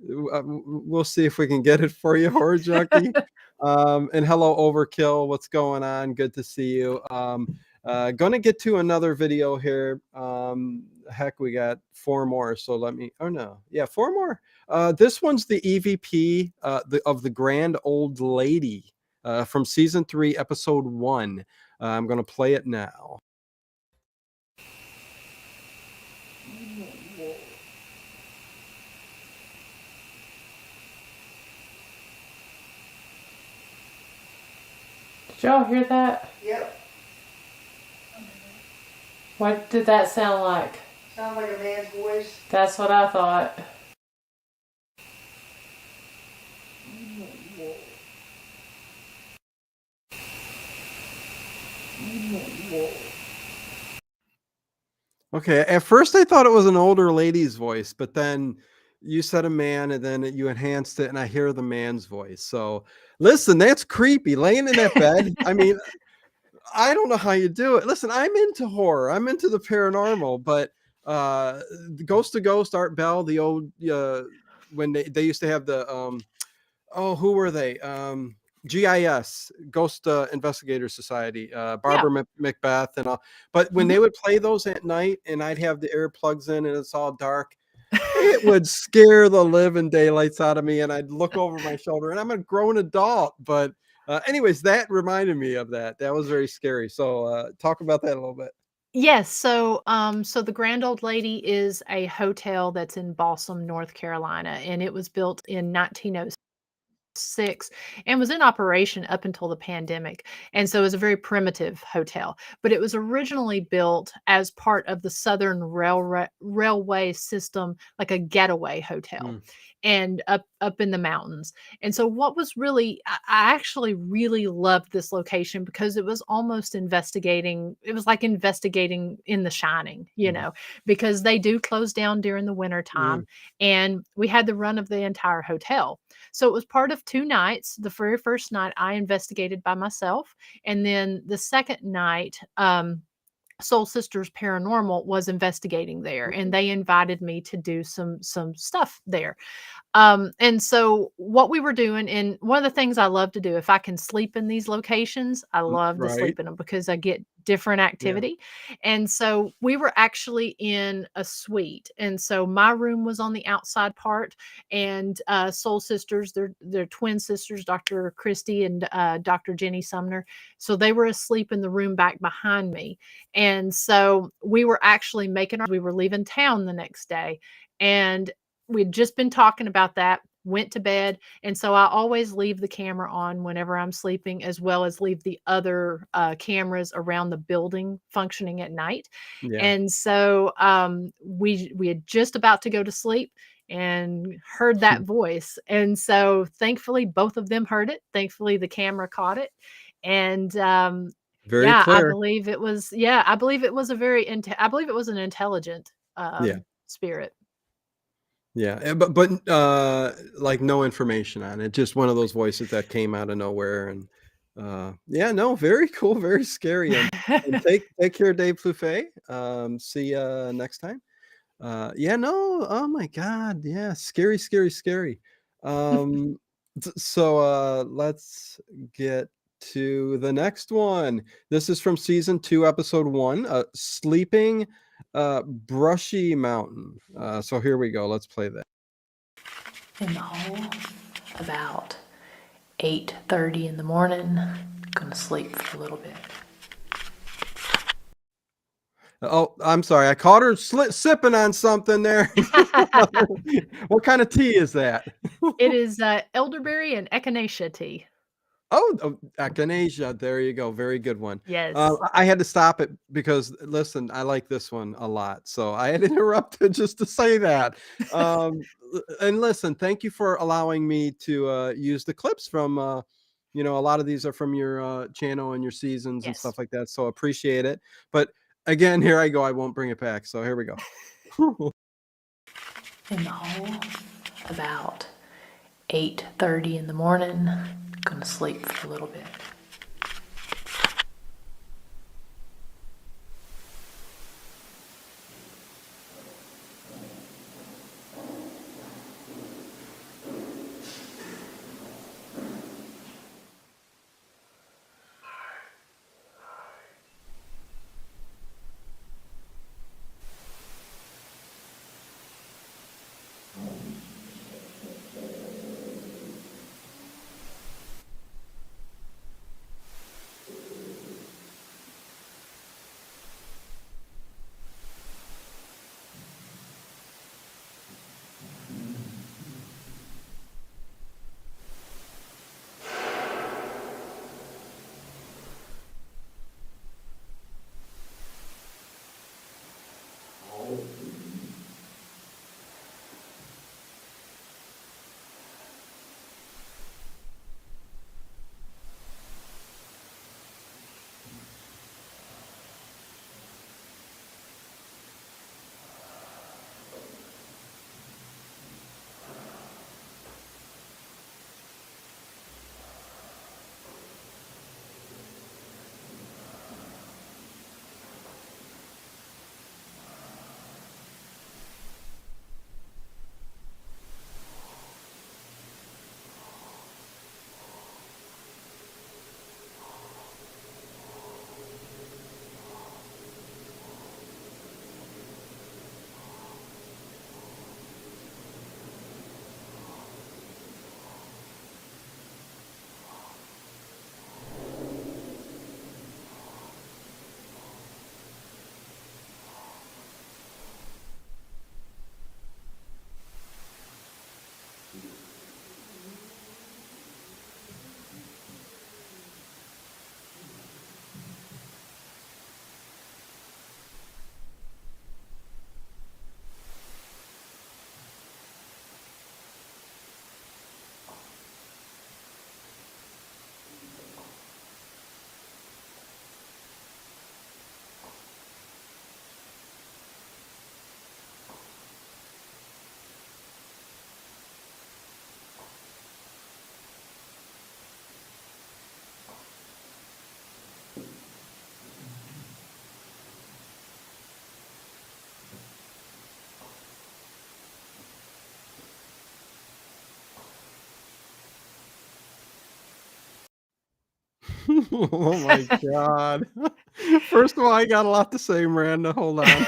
we'll see if we can get it for you, Horror Junkie. And hello, Overkill, what's going on? Good to see you. Gonna get to another video here. Heck, we got 4 more, so let me oh, no. Yeah, 4 more? This one's the EVP of the Grand Old Lady from season 3, episode 1. I'm going to play it now. Did y'all hear that? Yep. What did that sound like? Sounds like a man's voice. That's what I thought. Okay, at first I thought it was an older lady's voice, but then you said a man and then you enhanced it and I hear the man's voice. So listen, that's creepy. Laying in that bed. I mean, I don't know how you do it. Listen, I'm into horror. I'm into the paranormal, but Ghost to Ghost, Art Bell, the old when they used to have the who were they? GIS, Ghost Investigator Society, Yeah. Barbara Macbeth and all. But when they would play those at night and I'd have the earplugs in and it's all dark, it would scare the living daylights out of me. And I'd look over my shoulder and I'm a grown adult. But anyways, that reminded me of that. That was very scary. So talk about that a little bit. Yes. So the Grand Old Lady is a hotel that's in Balsam, North Carolina, and it was built in 1906 and was in operation up until the pandemic. And so it was a very primitive hotel, but it was originally built as part of the Southern Railway system, like a getaway hotel. Mm. And up in the mountains. And so what was really I actually really loved this location because it was almost investigating. It was like investigating in The Shining, because they do close down during the winter time, and we had the run of the entire hotel. So it was part of 2 nights. The very first night I investigated by myself, and then the second night Soul Sisters Paranormal was investigating there, and they invited me to do some stuff there. And so what we were doing, and one of the things I love to do, if I can sleep in these locations, I love to Right. sleep in them because I get different Yeah. activity. And so we were actually in a suite. And so my room was on the outside part, and Soul Sisters, they're twin sisters, Dr. Christy and Dr. Jenny Sumner. So they were asleep in the room back behind me. And so we were actually we were leaving town the next day. And we'd just been talking about that, went to bed. And so I always leave the camera on whenever I'm sleeping, as well as leave the other cameras around the building functioning at night. Yeah. And so we had just about to go to sleep and heard that voice. And so thankfully both of them heard it. Thankfully the camera caught it. And Very I clear. believe it was I believe it was I believe it was an intelligent spirit. Yeah, but like no information on it. Just one of those voices that came out of nowhere, and no, very cool, very scary. And take care, Dave Plouffe. See you next time. Oh my God, yeah, scary, scary, scary. So let's get to the next one. This is from season 2, episode 1, Sleeping Brushy Mountain. So here we go. Let's play that. In the hole, about 8:30 in the morning, gonna sleep for a little bit. Oh, I'm sorry. I caught her sipping on something there. What kind of tea is that? It is elderberry and echinacea tea. Oh, echinacea. There you go. Very good one. Yes. I had to stop it because, listen, I like this one a lot. So I had interrupted just to say that. And listen, thank you for allowing me to use the clips from, a lot of these are from your channel and your seasons and Yes. stuff like that. So appreciate it. But again, here I go. I won't bring it back. So here we go. In the hole, about 8:30 in the morning, gonna sleep for a little bit. Oh my god. First of all, I got a lot to say, Miranda. Hold on.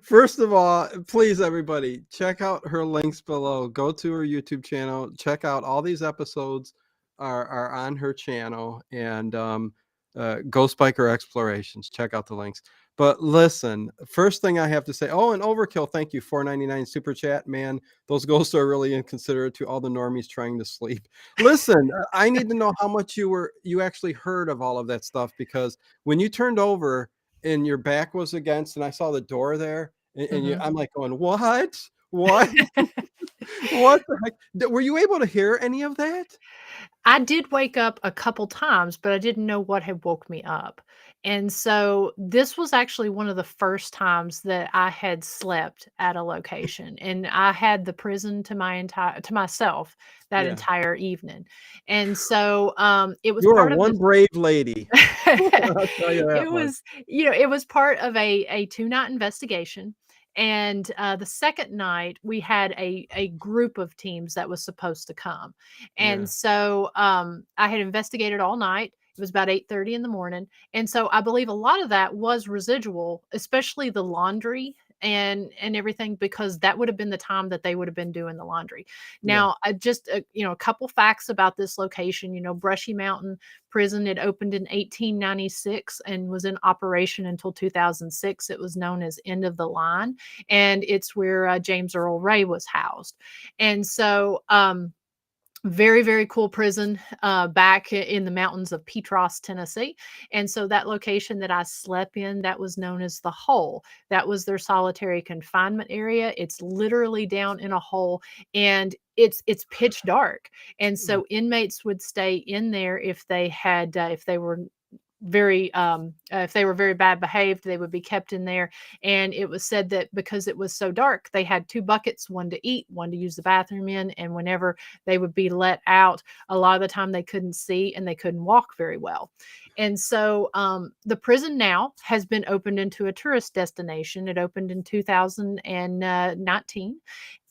First of all, please, everybody, check out her links below. Go to her YouTube channel. Check out all these episodes are on her channel, and Ghost Biker Explorations. Check out the links. But listen, first thing I have to say, oh, and Overkill, thank you, $4.99 super chat, man. Those ghosts are really inconsiderate to all the normies trying to sleep. Listen, I need to know how much you actually heard of all of that stuff, because when you turned over and your back was against, and I saw the door there, and I'm like going, what? What? What the heck? Were you able to hear any of that? I did wake up a couple times, but I didn't know what had woke me up. And so this was actually one of the first times that I had slept at a location, and I had the prison to myself that Yeah. entire evening. And so it was You are part of one this. brave lady. I'll tell you that It much. was, it was part of a 2-night investigation. And the second night, we had a group of teams that was supposed to come. Yeah. And so I had investigated all night. It was about 8:30 in the morning. And so I believe a lot of that was residual, especially the laundry and everything, because that would have been the time that they would have been doing the laundry. Yeah. Now, I just a couple facts about this location. Brushy Mountain Prison, it opened in 1896 and was in operation until 2006. It was known as End of the Line, and it's where James Earl Ray was housed. And so very, very cool prison back in the mountains of Petros, Tennessee. And so that location that I slept in, that was known as the Hole. That was their solitary confinement area. It's literally down in a hole, and it's pitch dark. And so inmates would stay in there if they were if they were very bad behaved, they would be kept in there. And it was said that because it was so dark, they had 2 buckets, one to eat, one to use the bathroom in. And whenever they would be let out, a lot of the time they couldn't see and they couldn't walk very well. And so the prison now has been opened into a tourist destination. It opened in 2019,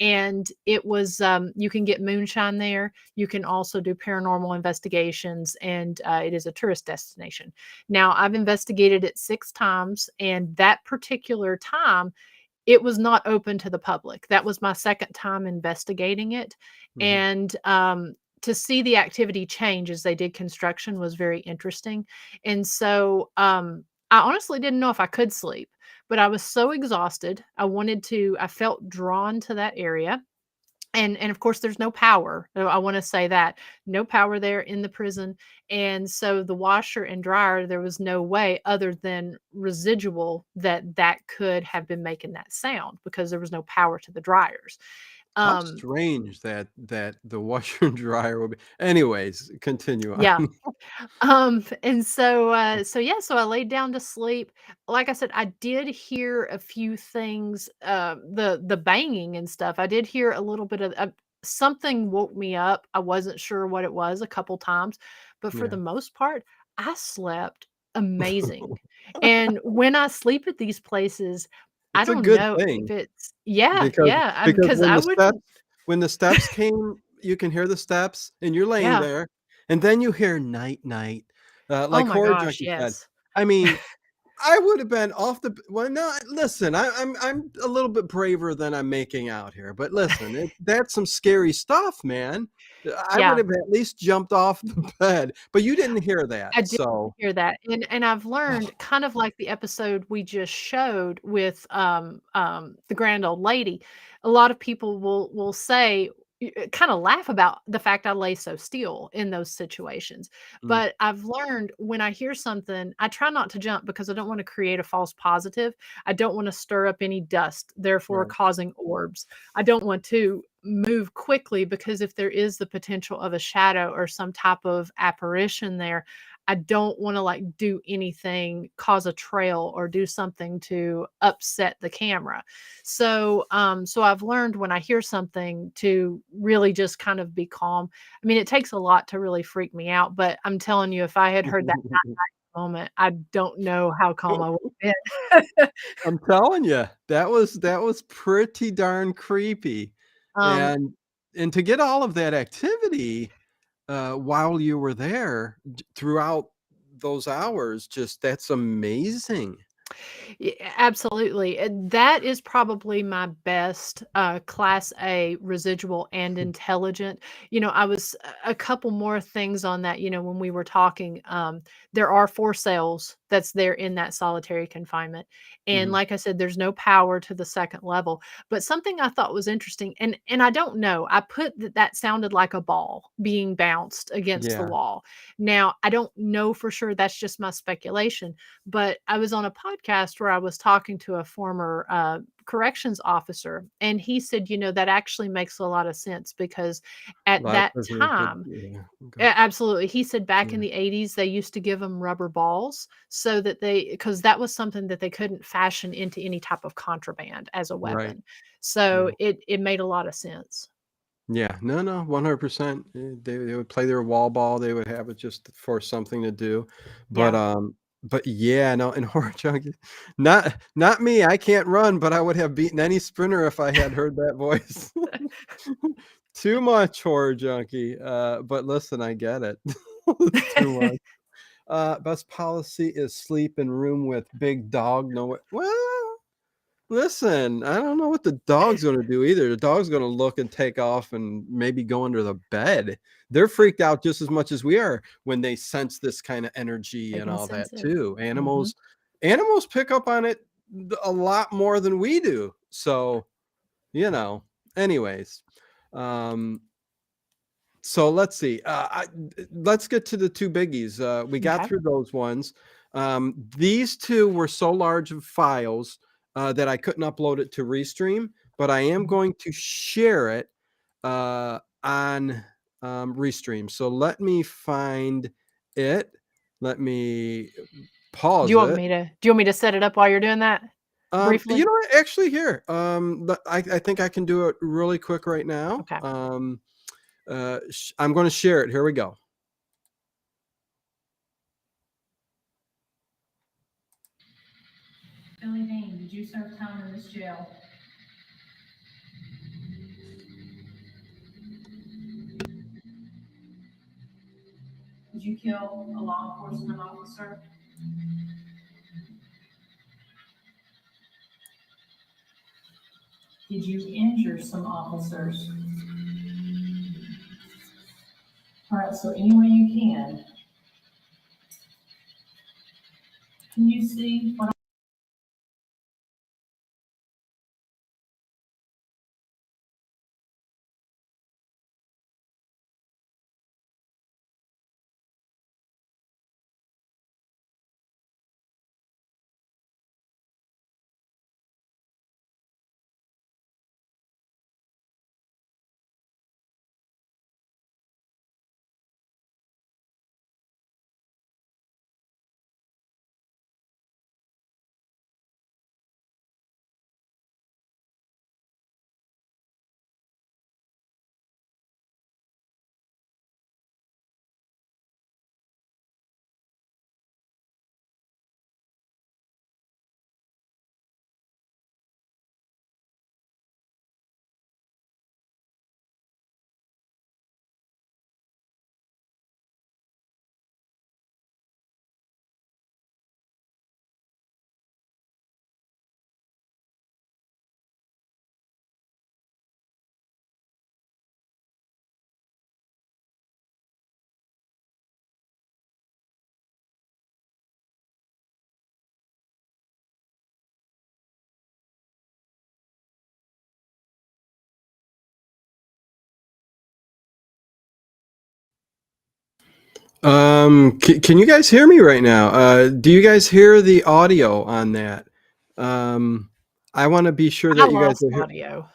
and it was you can get moonshine there. You can also do paranormal investigations, and it is a tourist destination. Now, I've investigated it 6 times, and that particular time, it was not open to the public. That was my second time investigating it. Mhm. And to see the activity change as they did construction was very interesting. And so I honestly didn't know if I could sleep, but I was so exhausted. I felt drawn to that area. And of course, there's no power. I want to say that no power there in the prison. And so the washer and dryer, there was no way other than residual that could have been making that sound, because there was no power to the dryers. How Um, strange that the washer and dryer will be. Anyways, continue on. yeah. And so yeah, so I laid down to sleep. Like I said, I did hear a few things, the banging and stuff. I did hear a little bit of something woke me up. I wasn't sure what it was a couple times, but for Yeah. the most part, I slept amazing. And when I sleep at these places, I It's a don't good know if thing, it's yeah, because yeah, because because I wouldn't when the steps came, you can hear the steps and you're laying yeah. there, and then you hear night night, Oh like my Horror gosh, Junkie said. yes. I mean, I would have been off the well, no, listen, I'm a little bit braver than I'm making out here, but listen, that's some scary stuff, man. I would Yeah. have at least jumped off the bed, but you didn't hear that, I did so hear that, and I've learned, kind of like the episode we just showed with, the grand old lady, a lot of people will say, kinda laugh about the fact I lay so still in those situations, mm, but I've learned when I hear something, I try not to jump because I don't wanna create a false positive. I don't wanna stir up any dust, therefore right. causing orbs. I don't want to move quickly, because if there is the potential of a shadow or some type of apparition there, I don't wanna, like, do anything, cause a trail, or do something to upset the camera. So I've learned when I hear something to really just kind of be calm. I mean, it takes a lot to really freak me out, but I'm telling you, if I had heard that moment, I don't know how calm I would have been. I'm telling you, that was pretty darn creepy, Um, and to get all of that activity, while you were there throughout those hours. Just that's amazing. Absolutely. And that is probably my best class A residual and intelligent. I was a couple more things on that, when we were talking. There are 4 cells that's there in that solitary confinement. And Mhm. like I said, there's no power to the second level. But something I thought was interesting, and I don't know, I put that sounded like a ball being bounced against the Yeah, wall. Now, I don't know for sure. That's just my speculation, but I was on a podcast where I was talking to a former corrections officer, and he said, that actually makes a lot of sense because a at lot of that prisoners would, time, yeah, okay. absolutely. He said back in Yeah, the 80s, they used to give them rubber balls so that because that was something that they couldn't fashion into any type of contraband as a right. weapon. So Yeah. it made a lot of sense. Yeah, no, 100%. They would play their wall ball. They would have it just for something to do. But Yeah. but yeah, no, in horror junkie, not me. I can't run, but I would have beaten any sprinter if I had heard that voice. Too much horror junkie. But listen, I get it. It's too much. Best policy is sleep in room with big dog. No, well, listen, I don't know what the dog's gonna do either. The dog's gonna look and take off and maybe go under the bed. They're freaked out just as much as we are when they sense this kind of energy They and can all that sense it. too. Hmm. Animals pick up on it a lot more than we do. So, you know, anyways. Um, so let's see. Let's get to the 2 biggies. We got Okay. through those ones. These 2 were so large of files that I couldn't upload it to Restream, but I am going to share it on Restream. So let me find it. Let me pause it. Do you want me to set it up while you're doing that You briefly? know what? Actually, here, I think I can do it really quick right now. Okay. I'm going to share it. Here we go. Billy Dean, did you serve time in this jail? Did you kill a law enforcement officer? Did you injure some officers? All right, so any way you can you see what Can you guys hear me right now? Do you guys hear the audio on that? Um, I want to be sure I that you guys lost are here. audio.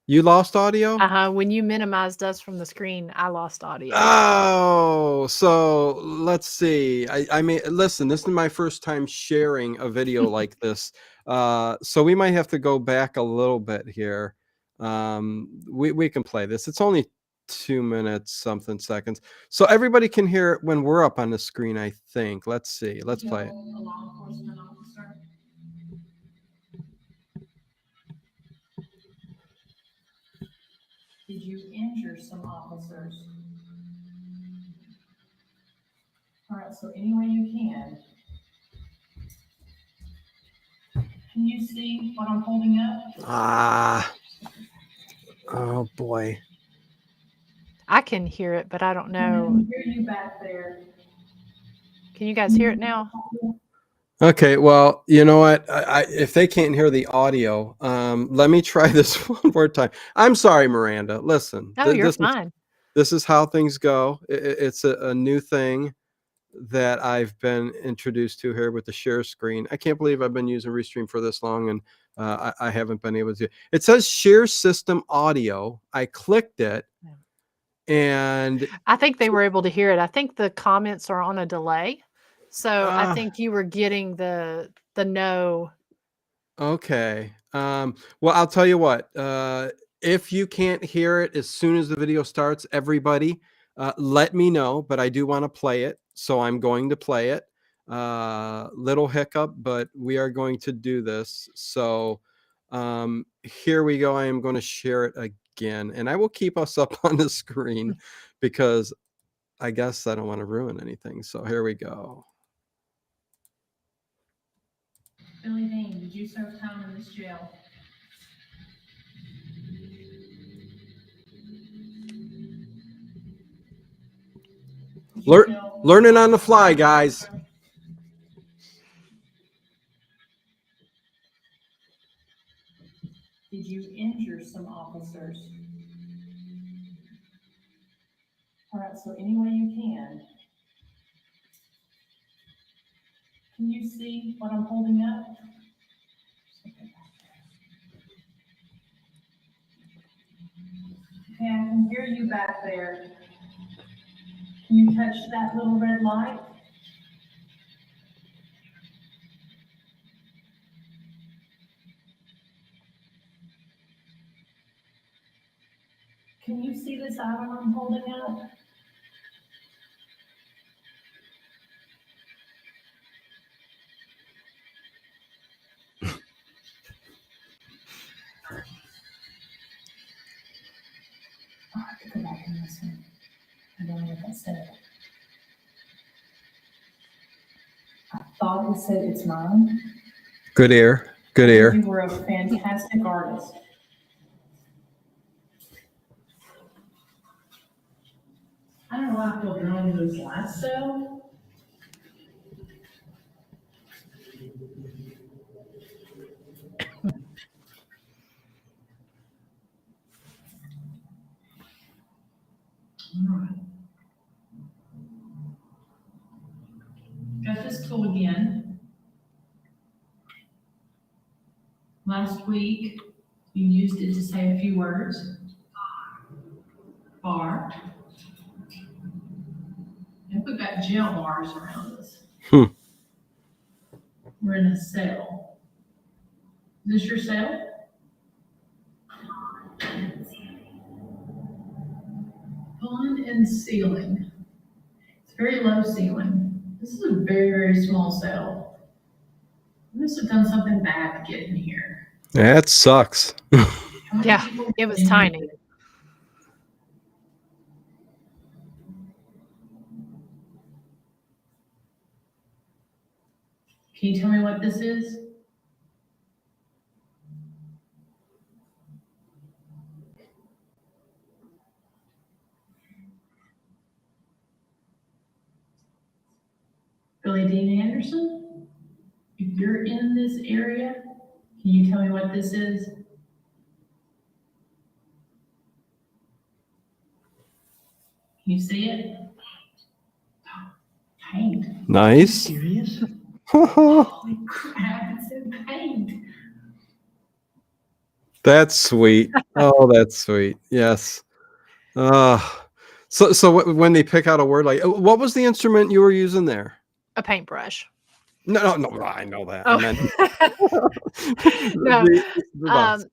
You lost audio? Uh-huh. When you minimized us from the screen, I lost audio. Oh, so let's see. I mean, listen, this is my first time sharing a video like this. So we might have to go back a little bit here. We can play this. It's only 2 minutes, something seconds. So everybody can hear it when we're up on the screen, I think. Let's see. Let's play it. A law enforcement officer. Did you injure some officers? All right, so any way you can. Can you see what I'm holding up? Ah. Oh boy. I can hear it, but I don't I know. can hear you back there. Can you guys hear it now? Okay, well, you know what? If they can't hear the audio, let me try this one more time. I'm sorry, Miranda. Listen, No, you're fine. this is how things go. It's a new thing that I've been introduced to here with the share screen. I can't believe I've been using Restream for this long, and I haven't been able to. It says share system audio. I clicked it, and I think they were able to hear it. I think the comments are on a delay. So I ah, think you were getting the no. okay. Well, I'll tell you what. If you can't hear it as soon as the video starts, everybody, let me know. But I do want to play it, so I'm going to play it. Little hiccup, but we are going to do this. So here we go. I am going to share it again, and I will keep us up on the screen because I guess I don't want to ruin anything. So here we go. Billy Dean, did you serve time in this jail? Did you kill- Learning on the fly, guys. Did you injure some officers? All right, so any way you can. Can you see what I'm holding up? Okay, I can hear you back there. Can you touch that little red light? Can you see this item I'm holding up? I'll have to go back and listen. I don't know what that said. I thought it said it's mine. Good ear. Good ear. You were a fantastic artist. I don't know why I feel drawn to this last cell. All right. Got this tool again. Last week, you used it to say a few words. Bar. And we've got jail bars around us. We're in a cell. Is this your cell? Pond and ceiling. It's very low ceiling. This is a very, very small cell. We must have done something bad to get in here. That sucks. How many Yeah, people it was in here? tiny. Can you tell me what this is? Billy Dean Anderson? If you're in this area, can you tell me what this is? Can you see it? Paint. Nice. Serious? Holy crap, it's in paint. That's sweet. Oh, that's sweet. Yes. When they pick out a word like, what was the instrument you were using there? A paintbrush. No, I know that. Oh. I meant No. the box.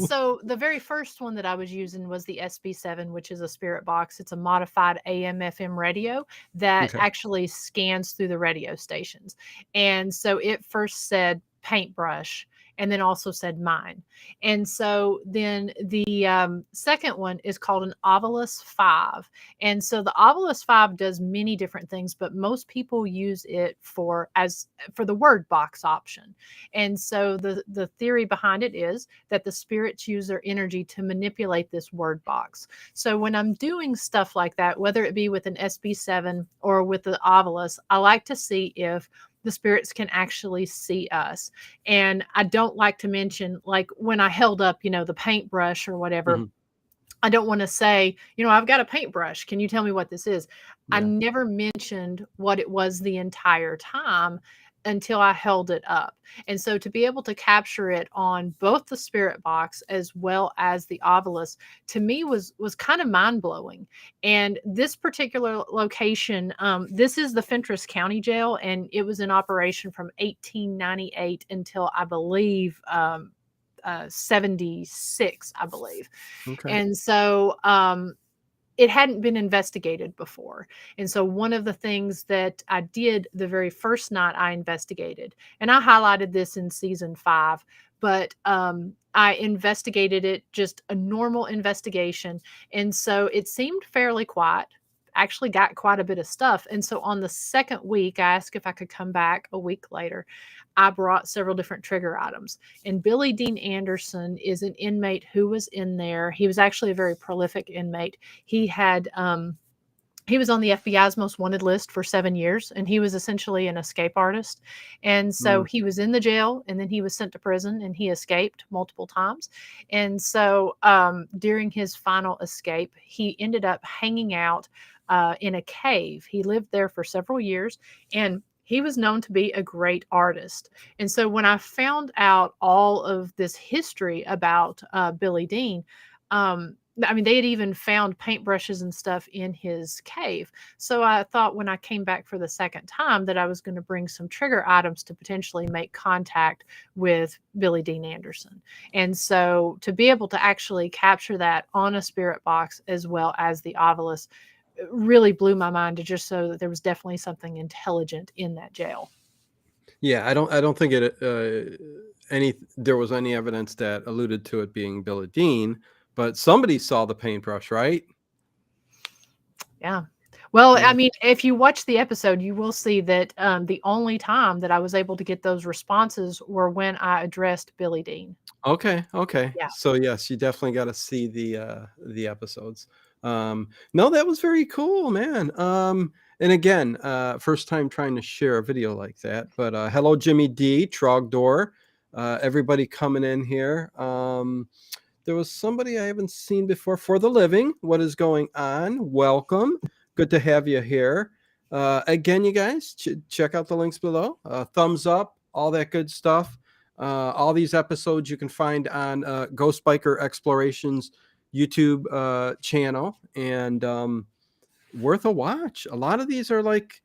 So the very first one that I was using was the SB7, which is a spirit box. It's a modified AM/FM radio that Okay. actually scans through the radio stations. And so it first said paintbrush. and then also said mine. And so then the second one is called an Ovilus 5. And so the Ovilus 5 does many different things, but most people use it for the word box option. And so the theory behind it is that the spirits use their energy to manipulate this word box. So when I'm doing stuff like that, whether it be with an SB7 or with the Ovilus, I like to see if the spirits can actually see us. And I don't like to mention, like when I held up, the paintbrush or whatever, Mhm. I don't want to say, I've got a paintbrush. Can you tell me what this is? I Yeah. never mentioned what it was the entire time until I held it up. And so to be able to capture it on both the spirit box as well as the Ovilus, to me was kind of mind blowing. And this particular location, this is the Fentress County Jail, and it was in operation from 1898 until I believe 76, I believe. Okay. And so it hadn't been investigated before. And so one of the things that I did the very first night I investigated, and I highlighted this in season 5, but I investigated it, just a normal investigation. And so it seemed fairly quiet. Actually got quite a bit of stuff. And so on the second week, I asked if I could come back a week later. I brought several different trigger items. And Billy Dean Anderson is an inmate who was in there. He was actually a very prolific inmate. He had he was on the FBI's most wanted list for 7 years, and he was essentially an escape artist. And so Mm. he was in the jail, and then he was sent to prison, and he escaped multiple times. And so during his final escape, he ended up hanging out in a cave. He lived there for several years, and he was known to be a great artist. And so when I found out all of this history about Billy Dean, they had even found paintbrushes and stuff in his cave. So I thought when I came back for the second time that I was going to bring some trigger items to potentially make contact with Billy Dean Anderson. And so to be able to actually capture that on a spirit box as well as the Ovilus really blew my mind, to just so that there was definitely something intelligent in that jail. Yeah, I don't think there was any evidence that alluded to it being Billy Dean, but somebody saw the paintbrush, right? Yeah. Well, Yeah. if you watch the episode, you will see that the only time that I was able to get those responses were when I addressed Billy Dean. Okay. Yeah. So yes, you definitely got to see the episodes. No, that was very cool, man. And again, first time trying to share a video like that. But hello, Jimmy D, Trogdor, everybody coming in here. There was somebody I haven't seen before. For the living, what is going on? Welcome. Good to have you here. Again, you guys, check out the links below. Thumbs up, all that good stuff. All these episodes you can find on Ghost Biker Explorations YouTube channel, and worth a watch. A lot of these are like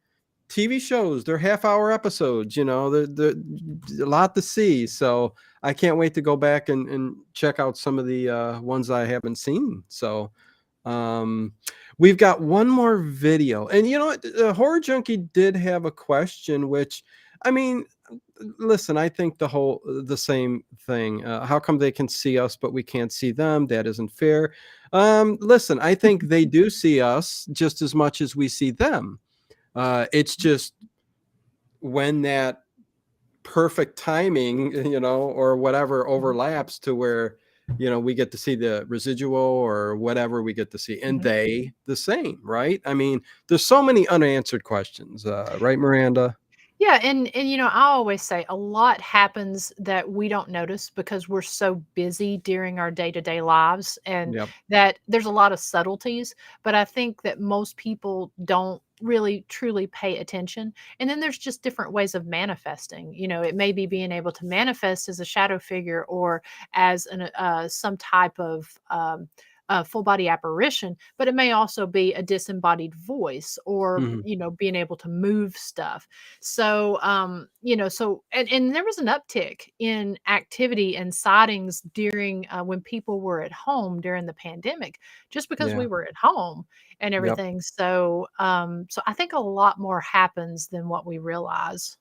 TV shows. They're half-hour episodes. They're a lot to see. So I can't wait to go back and check out some of the ones I haven't seen. So we've got one more video, and the Horror Junkie did have a question, which, listen, I think the same thing. How come they can see us but we can't see them? That isn't fair. Listen, I think they do see us just as much as we see them. It's just when that perfect timing, or whatever overlaps to where, we get to see the residual or whatever we get to see, and they the same, right? There's so many unanswered questions, right, Miranda? Yeah, and I always say a lot happens that we don't notice because we're so busy during our day-to-day lives, and Yep. that there's a lot of subtleties, but I think that most people don't really truly pay attention. And then there's just different ways of manifesting. It may be being able to manifest as a shadow figure or as some type of full body apparition, but it may also be a disembodied voice, or Mhm. being able to move stuff. So and there was an uptick in activity and sightings during when people were at home during the pandemic, just because Yeah. we were at home and Yep. everything. So so I think a lot more happens than what we realize.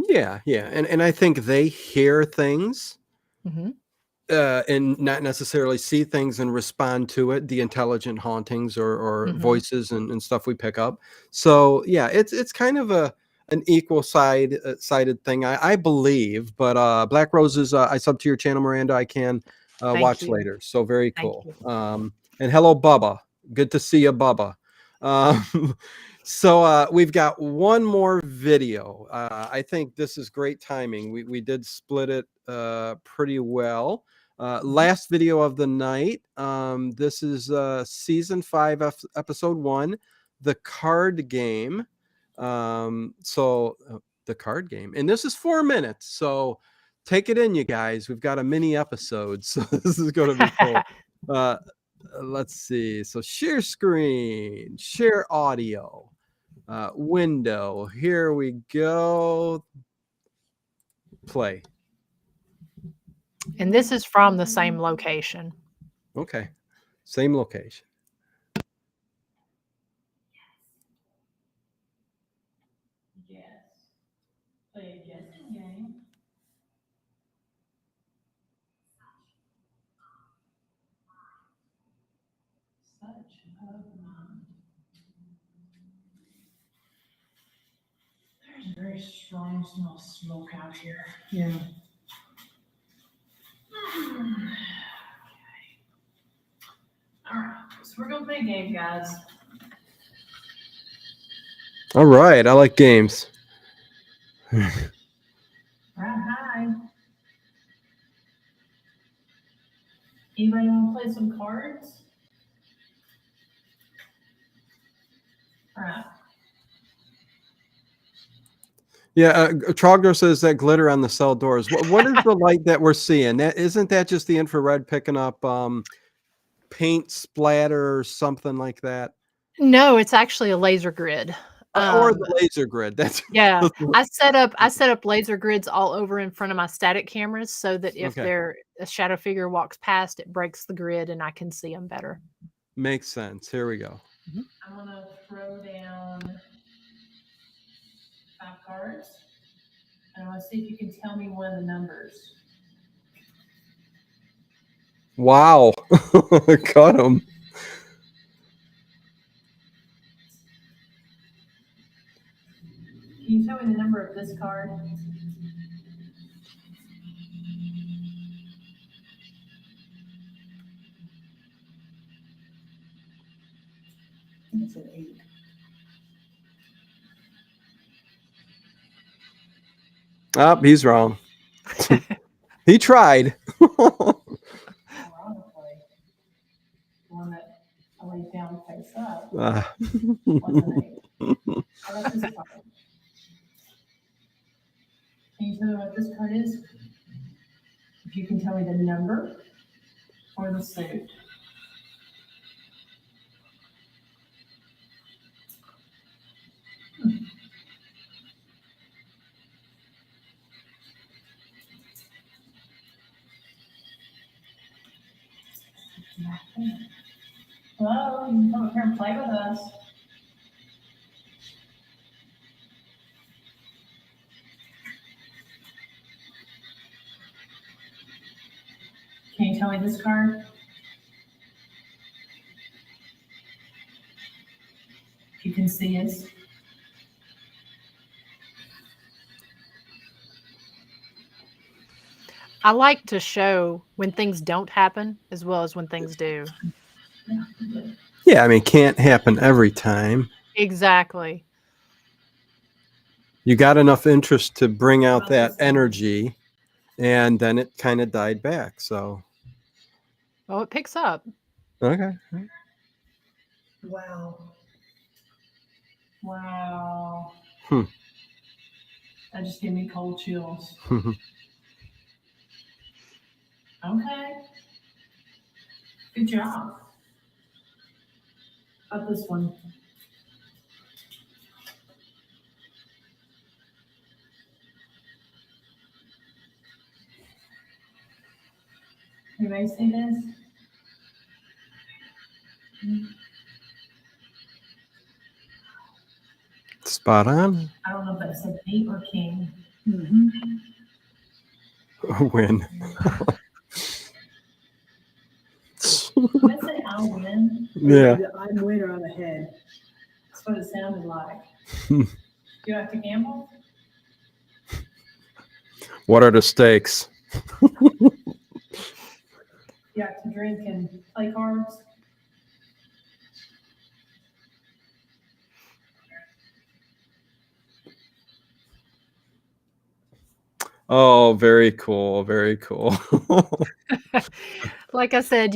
Yeah, and I think they hear things Mhm. And not necessarily see things and respond to it, the intelligent hauntings or Mhm. voices and stuff we pick up. So yeah, it's kind of an equal sided thing, I believe. But Black Roses, I sub to your channel, Miranda. I can Thank watch you. later. So very Thank cool. you. And hello, Bubba. Good to see you, Bubba. So we've got one more video. I think this is great timing. We did split it pretty well. Last video of the night. This is season 5, episode 1, the card game. The card game, and this is 4 minutes. So take it in, you guys. We've got a mini episode, so this is going to be cool. Let's see. So share screen, share audio, window. Here we go. Play. And this is from the same location. Okay. Same location. Yes. Play a guessing game. Such a mind. There's a very strong smell of smoke out here. Yeah. All right, so we're gonna play a game, guys. All right. I like games. Right, hi. Anybody want to play some cards? All right. Yeah, Trogdor says that glitter on the cell doors. What is the light that we're seeing? That isn't that just the infrared picking up paint splatter or something like that, No, it's actually a laser grid. or the laser grid? That's Yeah, I set up laser grids all over in front of my static cameras so that if okay. a shadow figure walks past, it breaks the grid and I can see them better. Makes sense. Here we go. I'm gonna throw down 5 cards. And I want to see if you can tell me one of the numbers. Wow, cut him. Can you tell me the number of this card? It's an 8. Oh, he's wrong. He tried. Ironically, the one that I laid down face up was an 8. How about this card? Can you tell me what this card is? If you can tell me the number or the suit. Hello, you can come up here and play with us. Can you tell me this card? If you can see us. I like to show when things don't happen as well as when things do. Yeah, I mean, can't happen every time. Exactly. You got enough interest to bring out that energy, and then it kind of died back. So, Oh, it picks up. okay. Wow. Wow. Hmm. That just gave me cold chills. Okay. Good job. How about this one? Anybody see this? Spot on. I don't know if that said 8 or king. Win. Did I say I'll win? Yeah. I'm winner on the head. That's what it sounded like. Do you like to gamble? What are the stakes? You like to drink and play cards? Oh, very cool. Very cool. Like I said,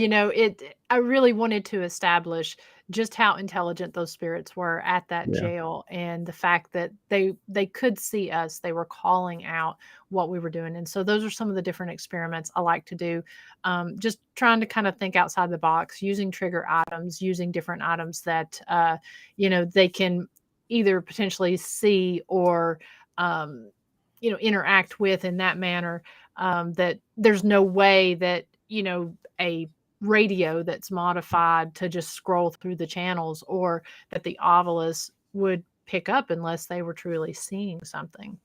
I really wanted to establish just how intelligent those spirits were at that Yeah. jail, and the fact that they could see us. They were calling out what we were doing. And so those are some of the different experiments I like to do. Just trying to kind of think outside the box, using trigger items, using different items that they can either potentially see or interact with in that manner. That there's no way that a radio that's modified to just scroll through the channels, or that the Ovilus would pick up unless they were truly seeing something.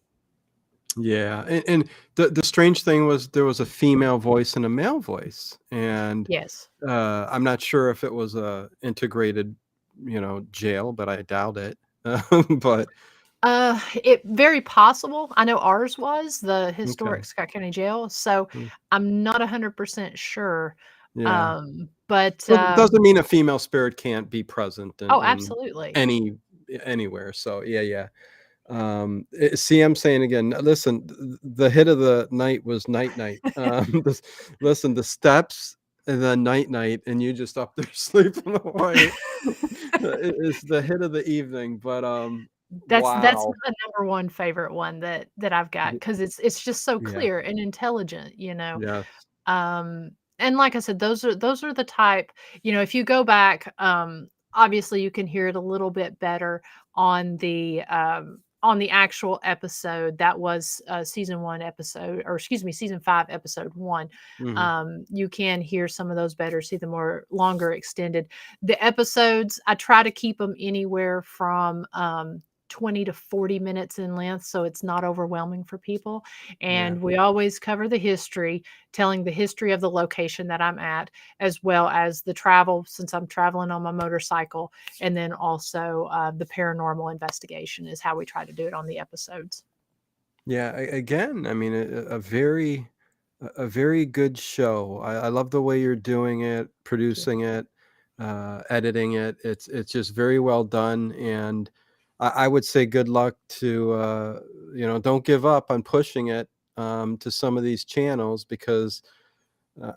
Yeah. And the strange thing was there was a female voice and a male voice. And Yes. I'm not sure if it was a integrated, jail, but I doubt it. But It very possible. I know ours was the okay. historic Scott County Jail, so Mm, I'm not 100% sure. yeah. But Well, it doesn't mean a female spirit can't be present oh, in absolutely. any anywhere. So yeah, yeah. See, I'm saying again, listen, the hit of the night was night night. Listen, the steps and then night night, and you just up there sleeping away. Is the hit of the evening. But That's wow. my number one favorite one that I've got, because it's just so Yeah. clear and intelligent. Yes. And like I said, those are the type, if you go back, obviously you can hear it a little bit better on the actual episode that was season 1 episode, or excuse me, season 5 episode 1. Mhm. You can hear some of those better, see the more longer extended. The episodes, I try to keep them anywhere from 20 to 40 minutes in length, so it's not overwhelming for people. Yeah. And we always cover the history, telling the history of the location that I'm at, as well as the travel, since I'm traveling on my motorcycle, and then also the paranormal investigation is how we try to do it on the episodes. Yeah. Again, I mean, a very good show. I love the way you're doing it, Thank you. producing it, editing it. It's just very well done. And I would say good luck to don't give up on pushing it to some of these channels, because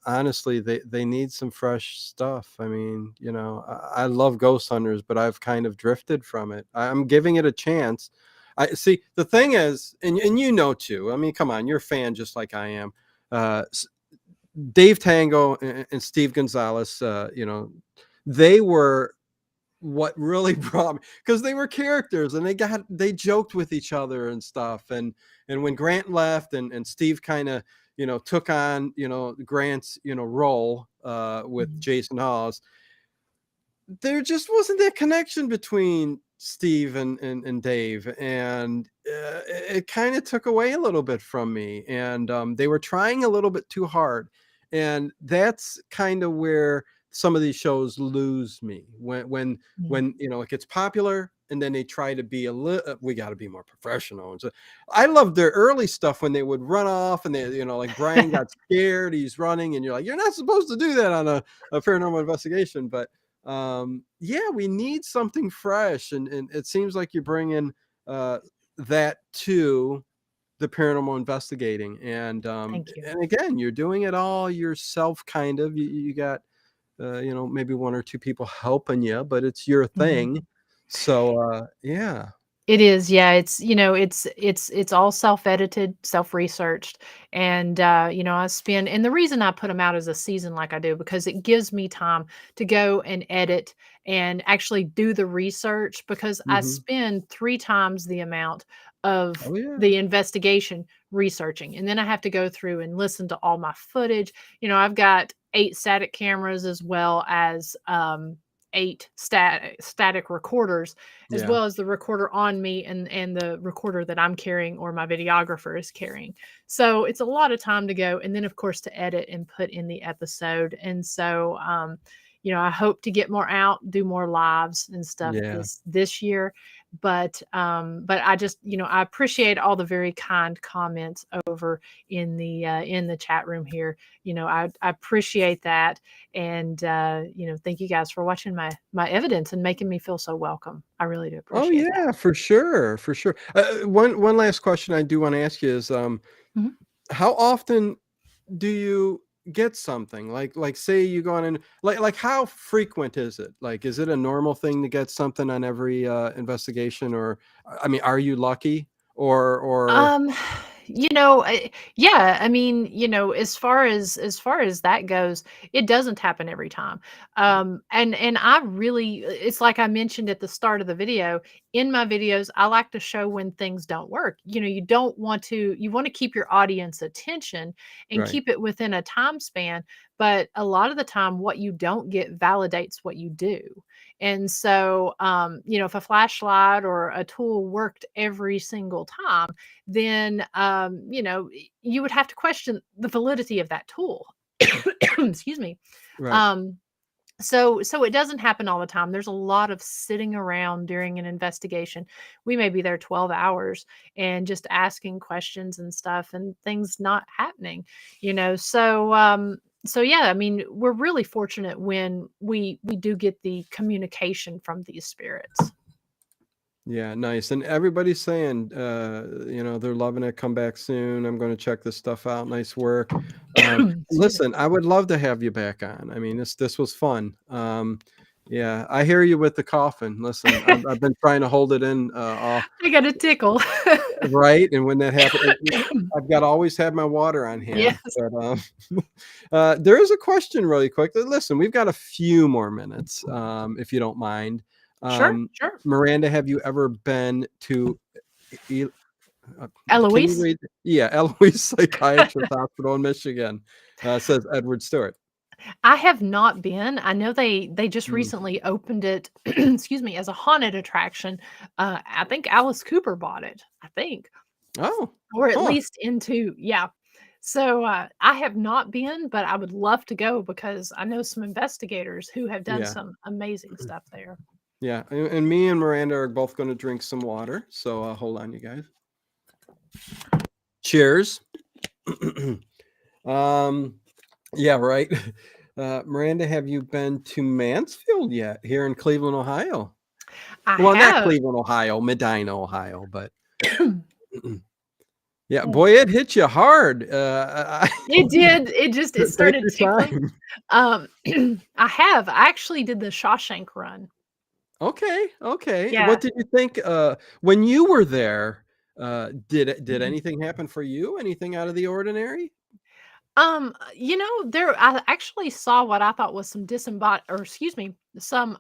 honestly, they need some fresh stuff. I mean, I love Ghost Hunters, but I've kind of drifted from it. I'm giving it a chance. I see. The thing is, and too. I mean, come on, you're a fan just like I am. S- Dave Tango and Steve Gonzalez, they were what really brought me, because they were characters and they joked with each other and stuff. And when Grant left and Steve kind of took on Grant's role with Mhm. Jason Hawes, there just wasn't that connection between Steve and Dave, and it kind of took away a little bit from me. And they were trying a little bit too hard, and that's kind of where some of these shows lose me Yeah. when it gets popular, and then they try to be a little. We got to be more professional. And so I loved their early stuff when they would run off, and they like Brian got scared, he's running, and you're like, you're not supposed to do that on a paranormal investigation. But yeah, we need something fresh, and it seems like you're bringing uh that to the paranormal investigating. Thank you. And again, you're doing it all yourself, kind of. You got maybe one or two people helping you, but it's your Mhm. thing. So yeah. It is, yeah. It's all self-edited, self-researched, and I spend. And the reason I put them out as a season like I do, because it gives me time to go and edit and actually do the research, because I Hmm. spend 3 times the amount of Oh yeah. the investigation researching, and then I have to go through and listen to all my footage. I've got 8 static cameras, as well as 8 static recorders, as Yeah. well as the recorder on me and the recorder that I'm carrying or my videographer is carrying. So it's a lot of time to go, and then of course to edit and put in the episode. And so I hope to get more out, do more lives and stuff Yeah. this year. But I just, I appreciate all the very kind comments over in the chat room here. I appreciate that. And thank you guys for watching my evidence and making me feel so welcome. I really do Oh appreciate that. yeah, for sure, for sure. One last question I do want to ask you is, Mhm. how often do you get something like say you go on and like how frequent is it? Like, is it a normal thing to get something on every investigation, or I mean, are you lucky or Um, yeah, I mean, as far as that goes, it doesn't happen every time. And I really, it's like I mentioned at the start of the video, in my videos, I like to show when things don't work. You want to keep your audience attention and right, keep it within a time span, but a lot of the time what you don't get validates what you do. And so, if a flashlight or a tool worked every single time, then you would have to question the validity of that tool. Excuse me. right. Um, so it doesn't happen all the time. There's a lot of sitting around during an investigation. We may be there 12 hours and just asking questions and stuff and things not happening, so yeah, I mean, we're really fortunate when we do get the communication from these spirits. Yeah, nice. And everybody's saying, they're loving it. Come back soon. I'm going to check this stuff out. Nice work. Excuse me. Listen, I would love to have you back on. I mean, this was fun. Yeah, I hear you with the coffin. Listen, I've been trying to hold it in all I got a tickle. right, and when that happened, I've got to always have my water on Yes. hand. But there is a question really quick. Listen, we've got a few more minutes, if you don't mind. Sure, sure. Miranda, have you ever been to E- can you Eloise? read? Yeah, Eloise Psychiatrist Hospital in Michigan, says Edward Stewart. I have not been. I know they just Mm. recently opened it, excuse me, as a haunted attraction. I think Alice Cooper bought it, I think, Oh, or at huh. least into, yeah. So I have not been, but I would love to go because I know some investigators who have done Yeah, some amazing stuff there. yeah. And me and Miranda are both going to drink some water. So hold on, you guys. Cheers. Yeah, right. Miranda, have you been to Mansfield yet here in Cleveland, Ohio? I Well, not have. Cleveland, Ohio, Medina, Ohio, but yeah, boy, it hit you hard. It did. It Take started your tickling. time. I have. I actually did the Shawshank run. Okay, okay. Yeah. What did you think when you were there? Did anything happen for you? Anything out of the ordinary? There I actually saw what I thought was some or excuse me, some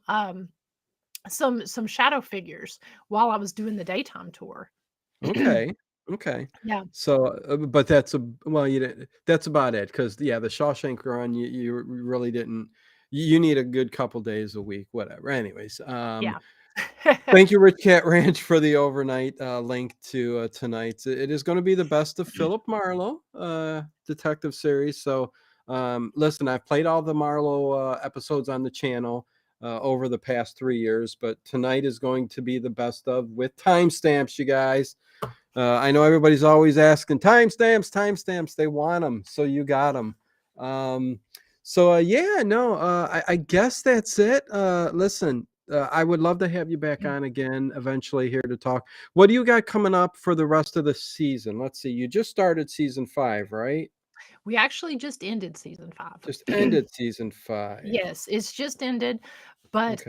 shadow figures while I was doing the daytime tour. Okay, okay. Yeah. So, but well, you didn't. That's about it. Because yeah, the Shawshank Run, you really didn't. You need a good couple days a week, whatever. Anyways, Yeah. thank you, Rich Cat Ranch, for the overnight link to tonight's. It is going to be the best of Philip Marlowe detective series. So, listen, I've played all the Marlowe episodes on the channel over the past 3 years, but tonight is going to be the best of with timestamps, you guys. I know everybody's always asking timestamps, timestamps. They want them, so you got them. Yeah, no, I guess that's it. Listen, I would love to have you back on again eventually here to talk. What do you got coming up for the rest of the season? Let's see. You just started season 5, right? We actually just ended season 5. Just ended season 5. Yes, it's just ended, but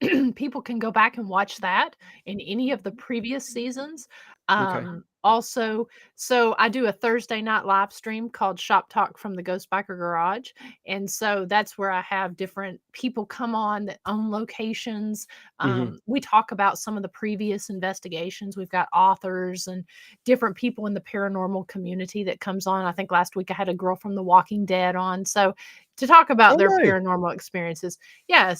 Okay. people can go back and watch that in any of the previous seasons. Okay. Also, so I do a Thursday night live stream called Shop Talk from the Ghost Biker Garage. And so that's where I have different people come on that own locations. Mhm. We talk about some of the previous investigations. We've got authors and different people in the paranormal community that comes on. I think last week I had a girl from The Walking Dead on. So to talk about Oh, their nice. paranormal experiences. Yeah.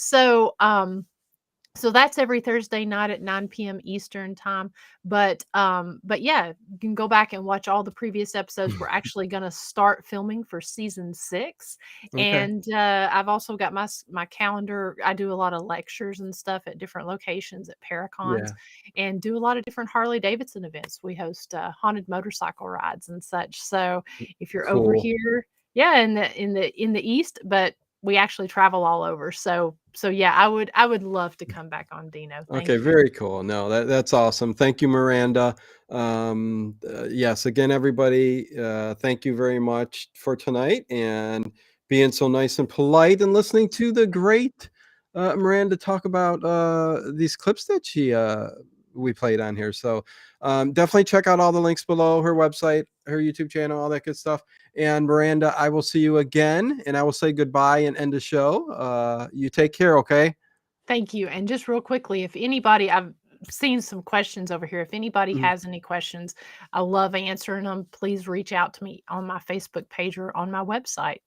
So that's every Thursday night at 9 p.m. Eastern time. But yeah, you can go back and watch all the previous episodes. We're actually going to start filming for season 6, Okay. and I've also got my calendar. I do a lot of lectures and stuff at different locations at Paracons, Yeah. and do a lot of different Harley Davidson events. We host haunted motorcycle rides and such. So if you're over Cool. here, yeah, in the east, but we actually travel all over. So yeah, I would love to come back on, Dino. Okay, Thank you. very cool. No, that's awesome. Thank you, Miranda. Yes, again, everybody, thank you very much for tonight and being so nice and polite and listening to the great Miranda talk about these clips that we played on here. So definitely check out all the links below, her website, her YouTube channel, all that good stuff. And Miranda, I will see you again, and I will say goodbye and end the show. You take care, okay? Thank you. And just real quickly, if anybody, I've seen some questions over here. If anybody Mhm. has any questions, I love answering them. Please reach out to me on my Facebook page or on my website.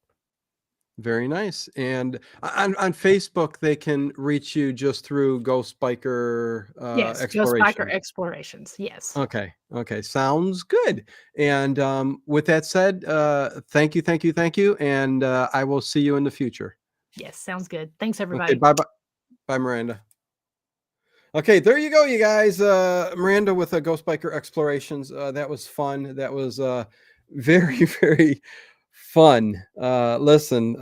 Very nice. And on Facebook, they can reach you just through Ghost Biker Yes, Ghost Biker Exploration. Explorations. Yes. Okay. Okay. Sounds good. And with that said, thank you, thank you, thank you. And I will see you in the future. Yes, sounds good. Thanks, Okay. everybody. Bye bye. Bye, Miranda. Okay, there you go, you guys. Miranda with Ghost Biker Explorations. That was fun. That was very, very fun. Listen,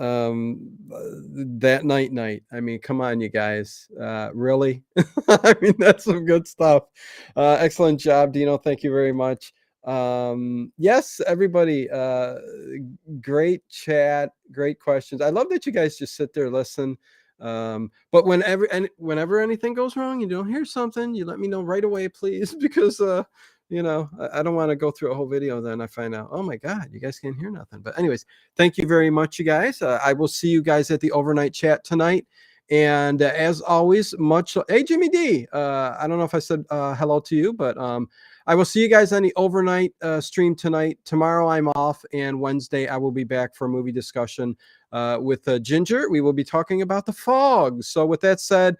that night. I mean, come on, you guys. Really? I mean, that's some good stuff. Excellent job, Dino. Thank you very much. Yes, everybody. Great chat, great questions. I love that you guys just sit there, listen. But whenever anything goes wrong, you don't hear something, you let me know right away, please, because I don't want to go through a whole video, then I find out, oh my God, you guys can't hear nothing. But anyways, thank you very much, you guys. I will see you guys at the overnight chat tonight. And as always, hey Jimmy D, I don't know if I said hello to you, but I will see you guys on the overnight stream tonight. Tomorrow I'm off, and Wednesday I will be back for a movie discussion with Ginger. We will be talking about The Fog. So with that said,